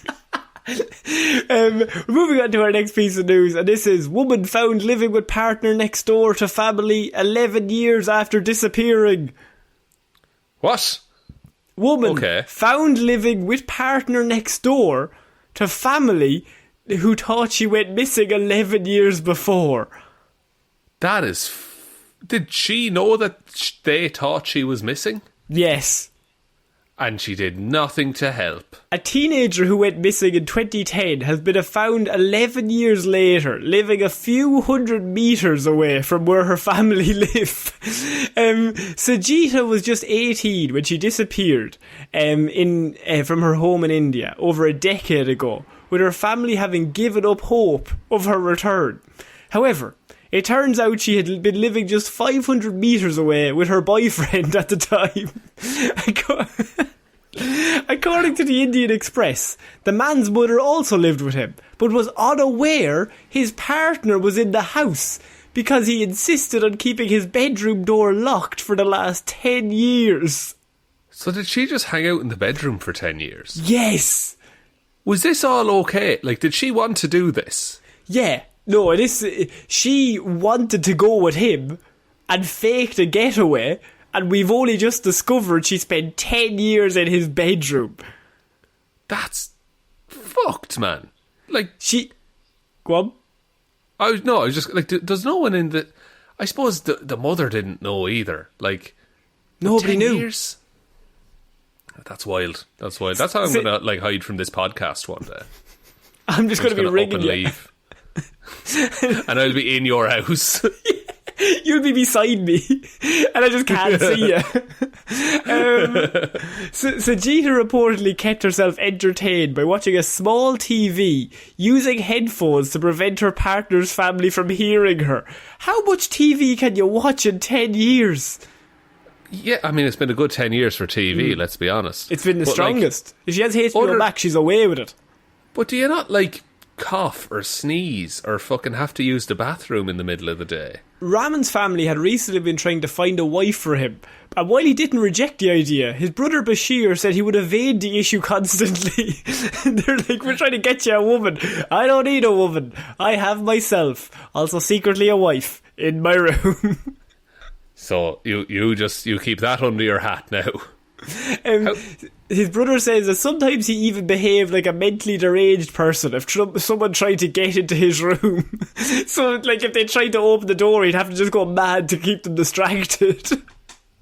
Moving on to our next piece of news, and this is: woman found living with partner next door to family 11 years after disappearing. What? Woman found living with partner next door to family who thought she went missing 11 years before. That is... Did she know that they thought she was missing? Yes. And she did nothing to help. A teenager who went missing in 2010 has been found 11 years later, living a few hundred metres away from where her family live. Sajita was just 18 when she disappeared from her home in India over a decade ago, with her family having given up hope of her return. However, it turns out she had been living just 500 metres away with her boyfriend at the time. According to the Indian Express, the man's mother also lived with him, but was unaware his partner was in the house because he insisted on keeping his bedroom door locked for the last 10 years. So did she just hang out in the bedroom for 10 years? Yes. Was this all okay? Like, did she want to do this? Yeah. No, she wanted to go with him and faked a getaway, and we've only just discovered she spent 10 years in his bedroom. That's fucked, man. Like, Go on. I was just like, there's no one in the... I suppose the mother didn't know either. Like, nobody 10 knew. Years? That's wild. That's how I'm gonna like hide from this podcast one day. I'm just gonna be ringing you. Leave. And I'll be in your house. You'll be beside me, and I just can't see you. Sajita reportedly kept herself entertained by watching a small TV, using headphones to prevent her partner's family from hearing her. How much TV can you watch in 10 years? Yeah, I mean, it's been a good 10 years for TV, let's be honest. It's been the strongest. If she has HBO Max, she's away with it. But do you not, like, cough or sneeze or fucking have to use the bathroom in the middle of the day? Raman's family had recently been trying to find a wife for him, and while he didn't reject the idea, his brother Bashir said he would evade the issue constantly. They're like, we're trying to get you a woman. I don't need a woman. I have myself, also secretly a wife, in my room. So you keep that under your hat now. His brother says that sometimes he even behaved like a mentally deranged person if someone tried to get into his room. So, like, if they tried to open the door, he'd have to just go mad to keep them distracted.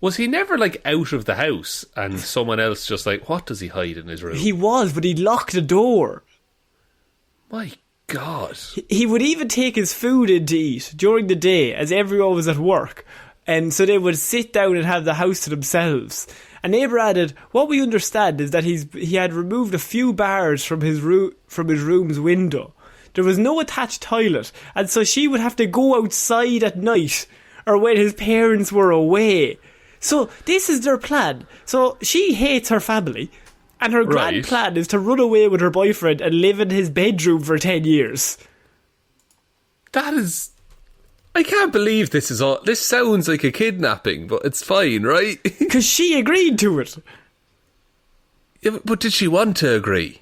Was he never, like, out of the house and someone else just like, what does he hide in his room? He was, but he locked the door. My God. He would even take his food in to eat during the day as everyone was at work. And so they would sit down and have the house to themselves. A neighbour added, what we understand is that he had removed a few bars from his room's window. There was no attached toilet, and so she would have to go outside at night or when his parents were away. So this is their plan. So she hates her family, and her grand plan is to run away with her boyfriend and live in his bedroom for 10 years. That is... I can't believe this is all... This sounds like a kidnapping, but it's fine, right? Because she agreed to it. Yeah, but did she want to agree?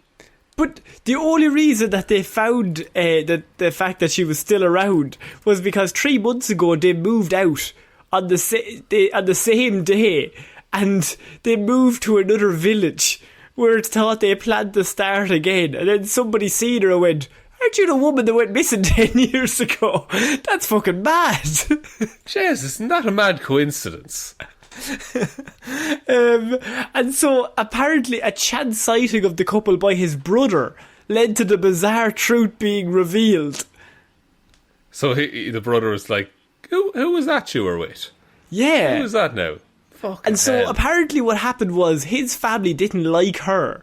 But the only reason that they found the fact that she was still around was because 3 months ago they moved out on the same day, and they moved to another village where it's thought they planned to start again, and then somebody seen her and went, aren't you the woman that went missing 10 years ago? That's fucking mad. Jesus, isn't that a mad coincidence? And so apparently a chance sighting of the couple by his brother led to the bizarre truth being revealed. So the brother was like, who was that you were with? Yeah. Who was that now? Fucking and so hell. apparently what happened was his family didn't like her.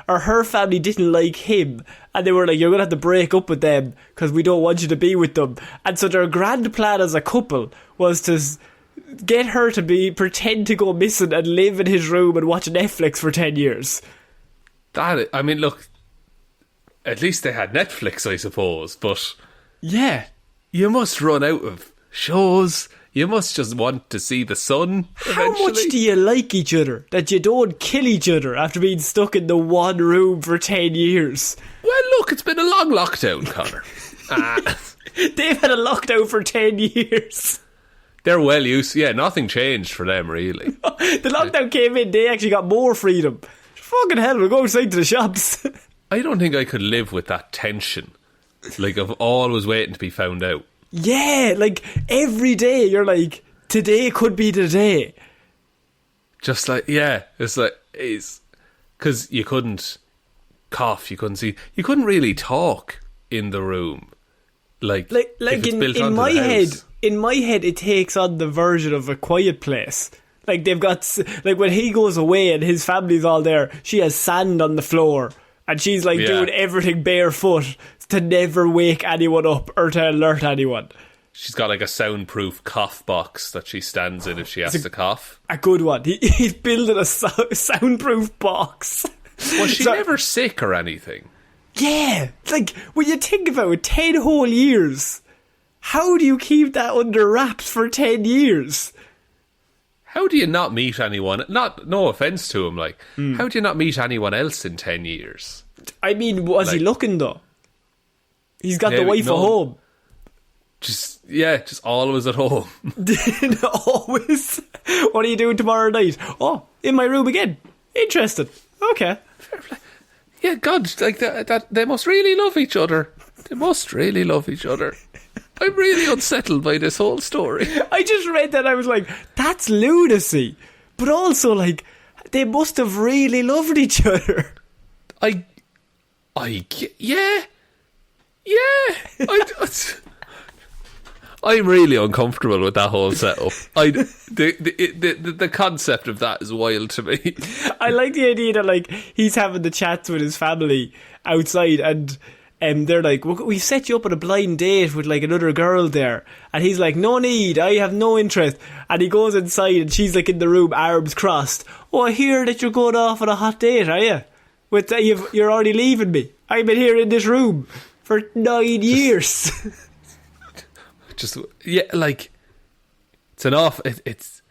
Or her family didn't like him, and they were like, you're going to have to break up with them because we don't want you to be with them. And so their grand plan as a couple was to get her to pretend to go missing and live in his room and watch Netflix for 10 years. I mean, look, at least they had Netflix, I suppose, but... Yeah. You must run out of shows. You must just want to see the sun eventually. How much do you like each other that you don't kill each other after being stuck in the one room for 10 years? Well, look, it's been a long lockdown, Connor. They've had a lockdown for 10 years. They're well used. Yeah, nothing changed for them, really. The lockdown came in, they actually got more freedom. Fucking hell, we'll go outside to the shops. I don't think I could live with that tension. Like, of always waiting to be found out. Yeah, like, every day you're like, today could be the day. Just like, yeah, it's like, because you couldn't cough, you couldn't see, you couldn't really talk in the room. Like in my head, it takes on the version of A Quiet Place. Like, they've got, like, when he goes away and his family's all there, she has sand on the floor, and she's like doing everything barefoot to never wake anyone up or to alert anyone. she's got like a soundproof cough box that she stands in if she has to cough. A good one. He's building a soundproof box. Was she never sick or anything? Yeah, like when you think about it, 10 whole years. How do you keep that under wraps for 10 years? How do you not meet anyone? No offence to him, like, how do you not meet anyone else in 10 years? I mean, was he looking though? He's got the wife at home. Just always at home. Always. What are you doing tomorrow night? Oh, in my room again. Interesting. Okay. Yeah, God, like that they must really love each other. They must really love each other. I'm really unsettled by this whole story. I just read that, I was like, that's lunacy. But also, like, they must have really loved each other. Yeah. I'm really uncomfortable with that whole setup. The concept of that is wild to me. I like the idea that, like, he's having the chats with his family outside, and they're like, we've set you up on a blind date with like another girl there, and he's like, no need, I have no interest. And he goes inside and she's like in the room, arms crossed. Oh, I hear that you're going off on a hot date, are you? You're already leaving me. I've been here in this room for 9 years. Like, it's an off. It's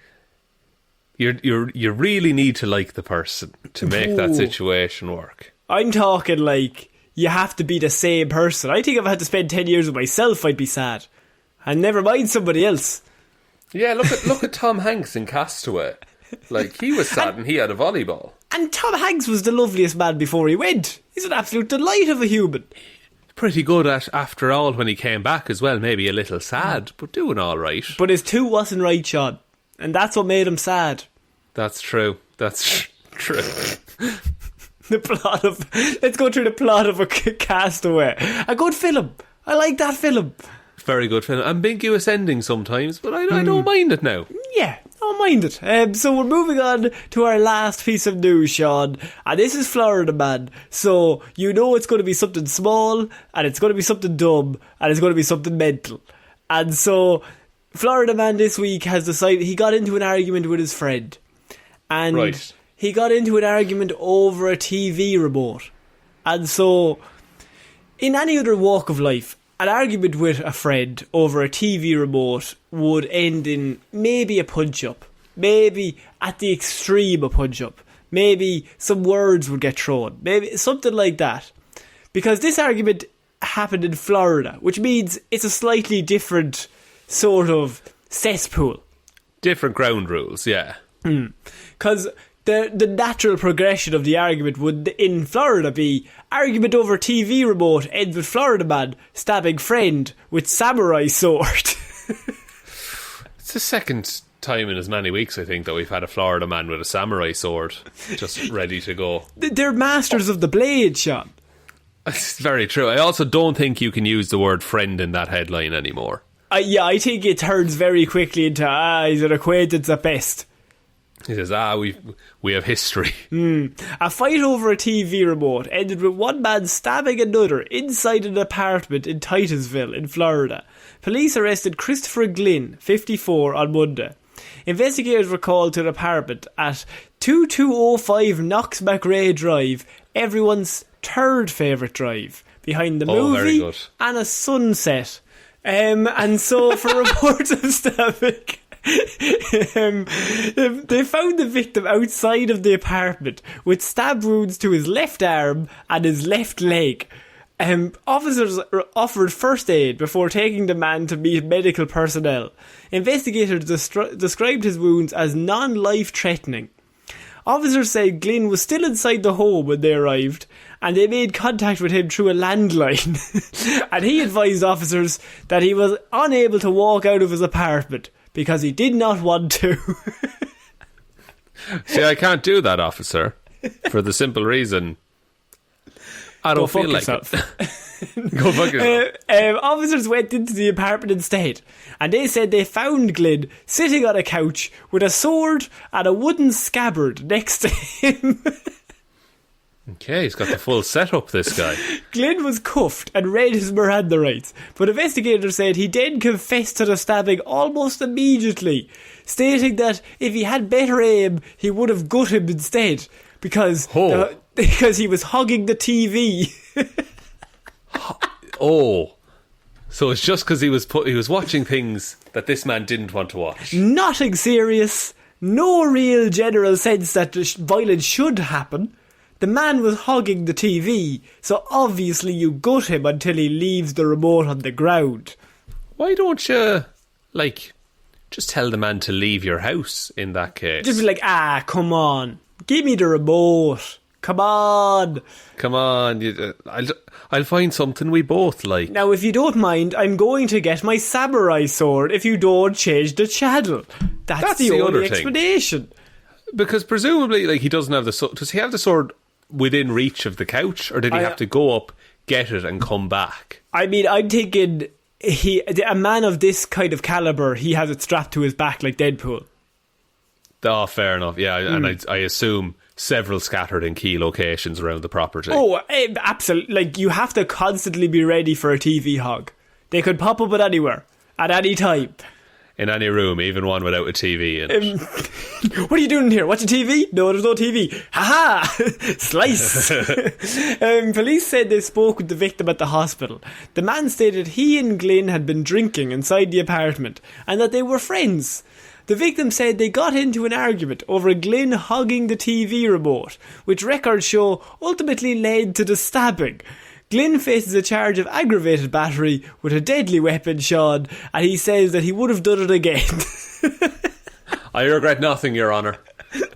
you really need to like the person to make that situation work. I'm talking like, you have to be the same person. I think if I had to spend 10 years with myself, I'd be sad. And never mind somebody else. Yeah, look at Tom Hanks in Castaway. Like, he was sad and he had a volleyball. And Tom Hanks was the loveliest man before he went. He's an absolute delight of a human. Pretty good after all when he came back as well. Maybe a little sad, but doing all right. But his two wasn't right, Shaun. And that's what made him sad. That's true. True. Let's go through the plot of a Castaway. A good film. I like that film. Very good film. Ambiguous ending sometimes, but I don't mind it now. Yeah, I don't mind it. So we're moving on to our last piece of news, Shaun. And this is Florida Man. So you know it's going to be something small, and it's going to be something dumb, and it's going to be something mental. And so Florida Man this week has decided he got into an argument with his friend. And right. He got into an argument over a TV remote. And so, in any other walk of life, an argument with a friend over a TV remote would end in maybe a punch-up. Maybe, at the extreme, a punch-up. Maybe some words would get thrown. Maybe something like that. Because this argument happened in Florida, which means it's a slightly different sort of cesspool. Different ground rules, yeah. Because the natural progression of the argument would in Florida be argument over TV remote ends with Florida man stabbing friend with samurai sword. It's the second time in as many weeks, I think, that we've had a Florida man with a samurai sword just ready to go. They're masters of the blade, Shaun. It's very true. I also don't think you can use the word friend in that headline anymore. I think it turns very quickly into he's an acquaintance at best. He says, we have history. A fight over a TV remote ended with one man stabbing another inside an apartment in Tnetennba in Florida. Police arrested Christopher Glynn, 54, on Monday. Investigators were called to an apartment at 2205 Knox McGrew Drive, everyone's third favourite drive, behind the movie and a sunset. And so, for reports of stabbing... they found the victim outside of the apartment with stab wounds to his left arm and his left leg. Officers offered first aid before taking the man to meet medical personnel. Investigators described his wounds as non-life threatening. Officers said Glynn was still inside the home when they arrived, and they made contact with him through a landline. And he advised officers that he was unable to walk out of his apartment because he did not want to. See, I can't do that, officer, for the simple reason I don't feel like it. Go fuck yourself. Officers went into the apartment instead, and they said they found Glynn sitting on a couch with a sword and a wooden scabbard next to him. Okay, he's got the full setup, this guy. Glynn was cuffed and read his Miranda rights, but investigators said he then confessed to the stabbing almost immediately, stating that if he had better aim, he would have gut him instead, because he was hogging the TV. So it's just because he was watching things that this man didn't want to watch. Nothing serious, no real general sense that violence should happen. The man was hogging the TV, so obviously you gut him until he leaves the remote on the ground. Why don't you, just tell the man to leave your house in that case? Just be like, come on. Give me the remote. Come on. Come on. I'll find something we both like. Now, if you don't mind, I'm going to get my samurai sword if you don't change the channel. That's the only explanation. Because presumably, he doesn't have the sword. Does he have the sword within reach of the couch, or did he have to go up, get it, and come back? I mean, I'm thinking a man of this kind of caliber, he has it strapped to his back like Deadpool. Oh, fair enough. Yeah, and I assume several scattered in key locations around the property. Oh, absolutely. You have to constantly be ready for a TV hog. They could pop up at anywhere, at any time. In any room, even one without a TV in it. What are you doing here? Watching TV? No, there's no TV. Ha ha! Slice! Police said they spoke with the victim at the hospital. The man stated he and Glynn had been drinking inside the apartment and that they were friends. The victim said they got into an argument over Glynn hogging the TV remote, which records show ultimately led to the stabbing. Glynn faces a charge of aggravated battery with a deadly weapon, Shaun, and he says that he would have done it again. I regret nothing, Your Honour.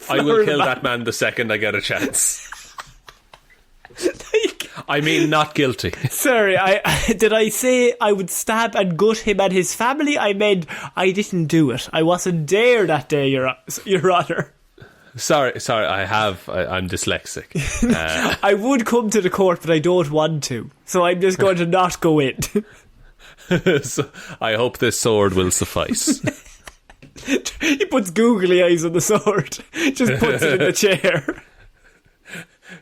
I will kill that man the second I get a chance. I mean, not guilty. Sorry, did I say I would stab and gut him and his family? I meant I didn't do it. I wasn't there that day, Your Honour. Sorry, I'm dyslexic. I would come to the court, but I don't want to. So I'm just going to not go in. So I hope this sword will suffice. He puts googly eyes on the sword. Just puts it in the chair.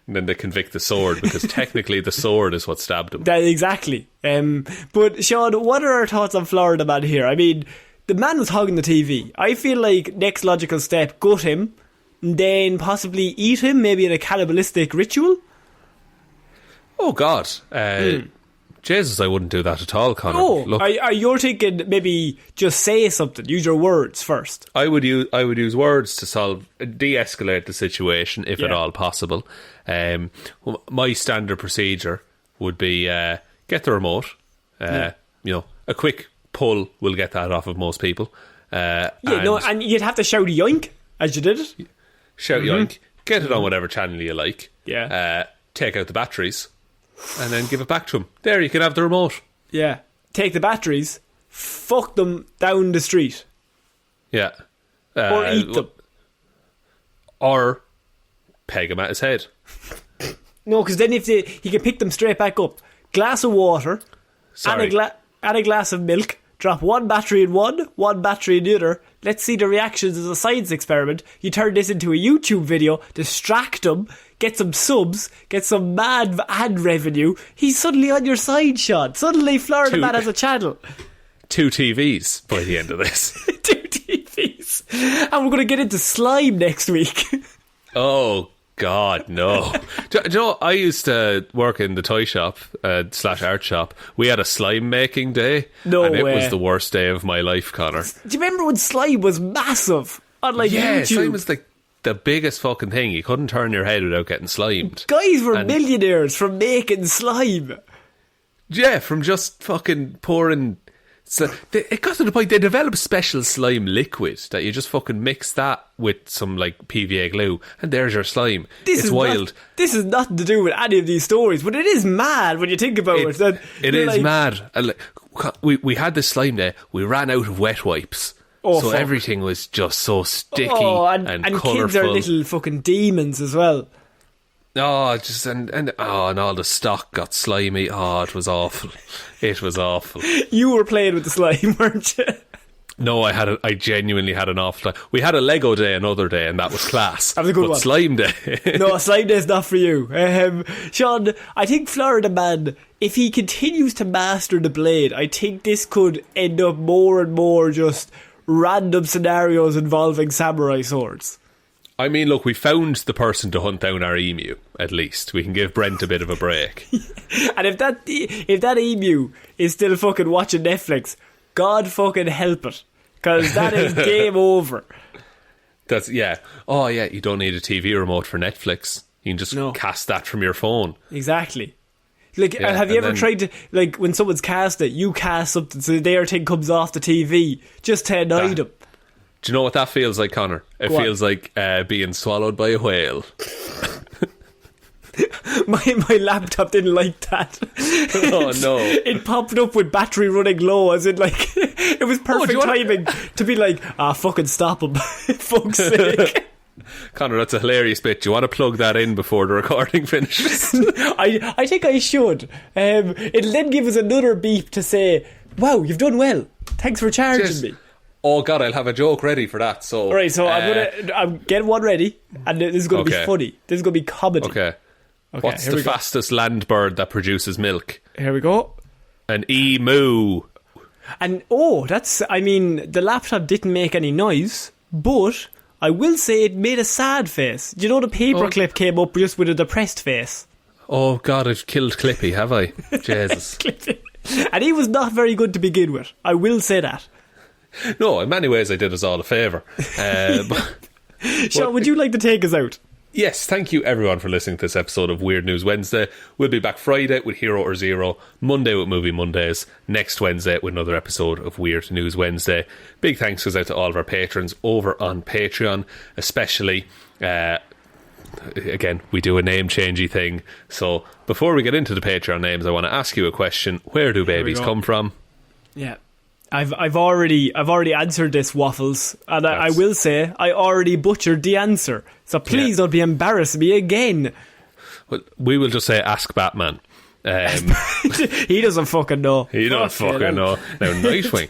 And then they convict the sword, because technically the sword is what stabbed him. Exactly. But Shaun, what are our thoughts on Florida Man here? I mean, the man was hogging the TV. I feel like next logical step, gut him, then possibly eat him, maybe in a cannibalistic ritual. Oh God, Jesus, I wouldn't do that at all, Connor. Oh, look, you're thinking maybe just say something, use your words first. I would use words to de-escalate the situation if at all possible. My standard procedure would be get the remote. A quick pull will get that off of most people. And you'd have to shout yoink as you did it. Shout yoink, get it on whatever channel you like. Yeah. Take out the batteries and then give it back to him. There, you can have the remote. Yeah. Take the batteries, fuck them down the street. Yeah. Or eat them. Or peg him at his head. No, because then he can pick them straight back up. Glass of water, add a glass of milk, drop one battery in one battery in the other. Let's see the reactions as a science experiment. You turn this into a YouTube video, distract him, get some subs, get some mad ad revenue. He's suddenly on your side, Shaun. Suddenly Florida Man has a channel. 2 TVs by the end of this. 2 TVs. And we're going to get into slime next week. Oh, God, no. Do you know, I used to work in the toy shop / art shop. We had a slime making day. No and way. It was the worst day of my life, Connor. Do you remember when slime was massive on YouTube? Slime was the biggest fucking thing. You couldn't turn your head without getting slimed. Guys were millionaires from making slime. Yeah, from just fucking pouring. So it got to the point they developed special slime liquid that you just fucking mix that with some PVA glue and there's your slime. It's wild. This has nothing to do with any of these stories, but it is mad when you think about it. It is mad. And we had this slime day. We ran out of wet wipes. So everything was just so sticky and colourful. Kids are little fucking demons as well. Oh, and all the stock got slimy. Oh, it was awful. It was awful. You were playing with the slime, weren't you? No, I genuinely had an awful time. We had a Lego day another day, and that was class. That was a good one. Slime day. No, slime day is not for you. Shaun, I think Florida Man, if he continues to master the blade, I think this could end up more and more just random scenarios involving samurai swords. I mean, look, we found the person to hunt down our emu, at least. We can give Brent a bit of a break. And if that emu is still fucking watching Netflix, God fucking help it. Because that is game over. That's, yeah. Oh, yeah, you don't need a TV remote for Netflix. You can just cast that from your phone. Exactly. Like, have you ever tried to, like, when someone's cast it, you cast something so their thing comes off the TV just to annoy them? Do you know what that feels like, Connor? It feels like being swallowed by a whale. My laptop didn't like that. Oh no! It popped up with battery running low, as in like it was perfect timing to be like, fucking stop him, fuck's sake. Connor, that's a hilarious bit. Do you want to plug that in before the recording finishes? I think I should. It'll then give us another beep to say, wow, you've done well. Thanks for charging me. Oh God, I'll have a joke ready for that. So, all right, so I'm getting one ready, and this is going to be funny. This is going to be comedy. Okay. What's the fastest land bird that produces milk? Here we go. An emu. And the laptop didn't make any noise, but I will say it made a sad face. Do you know the paperclip came up just with a depressed face? Oh God, I've killed Clippy, have I? Jesus. Clippy. And he was not very good to begin with. I will say that. No, in many ways I did us all a favour. Shaun, would you like to take us out? Yes, thank you everyone for listening to this episode of Weird News Wednesday. We'll be back Friday with Hero or Zero, Monday with Movie Mondays, next Wednesday with another episode of Weird News Wednesday. Big thanks goes out to all of our patrons over on Patreon, especially, again, we do a name-changey thing. So before we get into the Patreon names, I want to ask you a question. Where do babies come from? Yeah. I've already answered this, Waffles, and I will say I already butchered the answer. So please don't be embarrassing me again. Well, we will just say ask Batman. He doesn't fucking know. He don't fucking know. Now, Nightwing.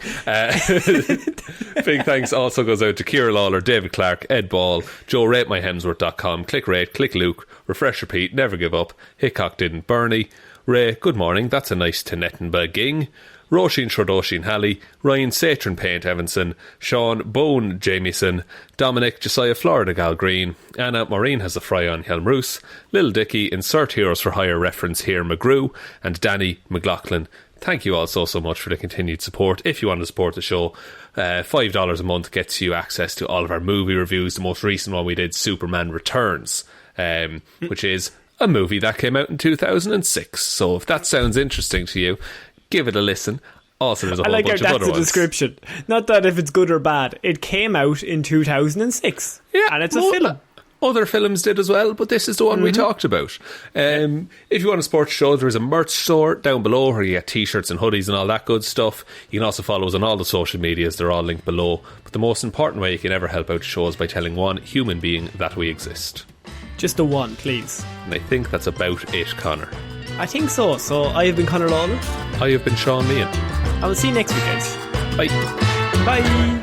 Big thanks also goes out to Ciara Lawler, David Clarke, Ed Ball, Joe RateMyHemsworth.com, Click Rate, Click Luke, Refresh Repeat, Never Give Up, Hickok Didn't, Bernie, Ray, Good Morning, That's a Nice Tnetennba, Ging, Róisín, Schrödóisìn, Hally, Ryan, Satron, Paint, Evanson, Shaun, Bone, Jamieson, Dominic, Jessiah, Florida Gal Green, Anna, Maureen has a fry on Hjelmroos, Lil Dicky, Insert Heroes for Hire reference here, McGrew, and Danny McLaughlin. Thank you all so much for the continued support. If you want to support the show, $5 a month gets you access to all of our movie reviews. The most recent one we did, Superman Returns, which is a movie that came out in 2006. So if that sounds interesting to you, give it a listen. Also, there's a whole bunch of other ones. I like how that's the description. Not that if it's good or bad. It came out in 2006. Yeah, and it's a film. Other films did as well, but this is the one we talked about. If you want to support the show, there is a merch store down below where you get t-shirts and hoodies and all that good stuff. You can also follow us on all the social medias. They're all linked below. But the most important way you can ever help out the show is by telling one human being that we exist. Just the one, please. And I think that's about it, Connor. I think so. So I have been Connor Lawler. I have been Shaun Meehan. I will see you next week, guys. Bye. Bye.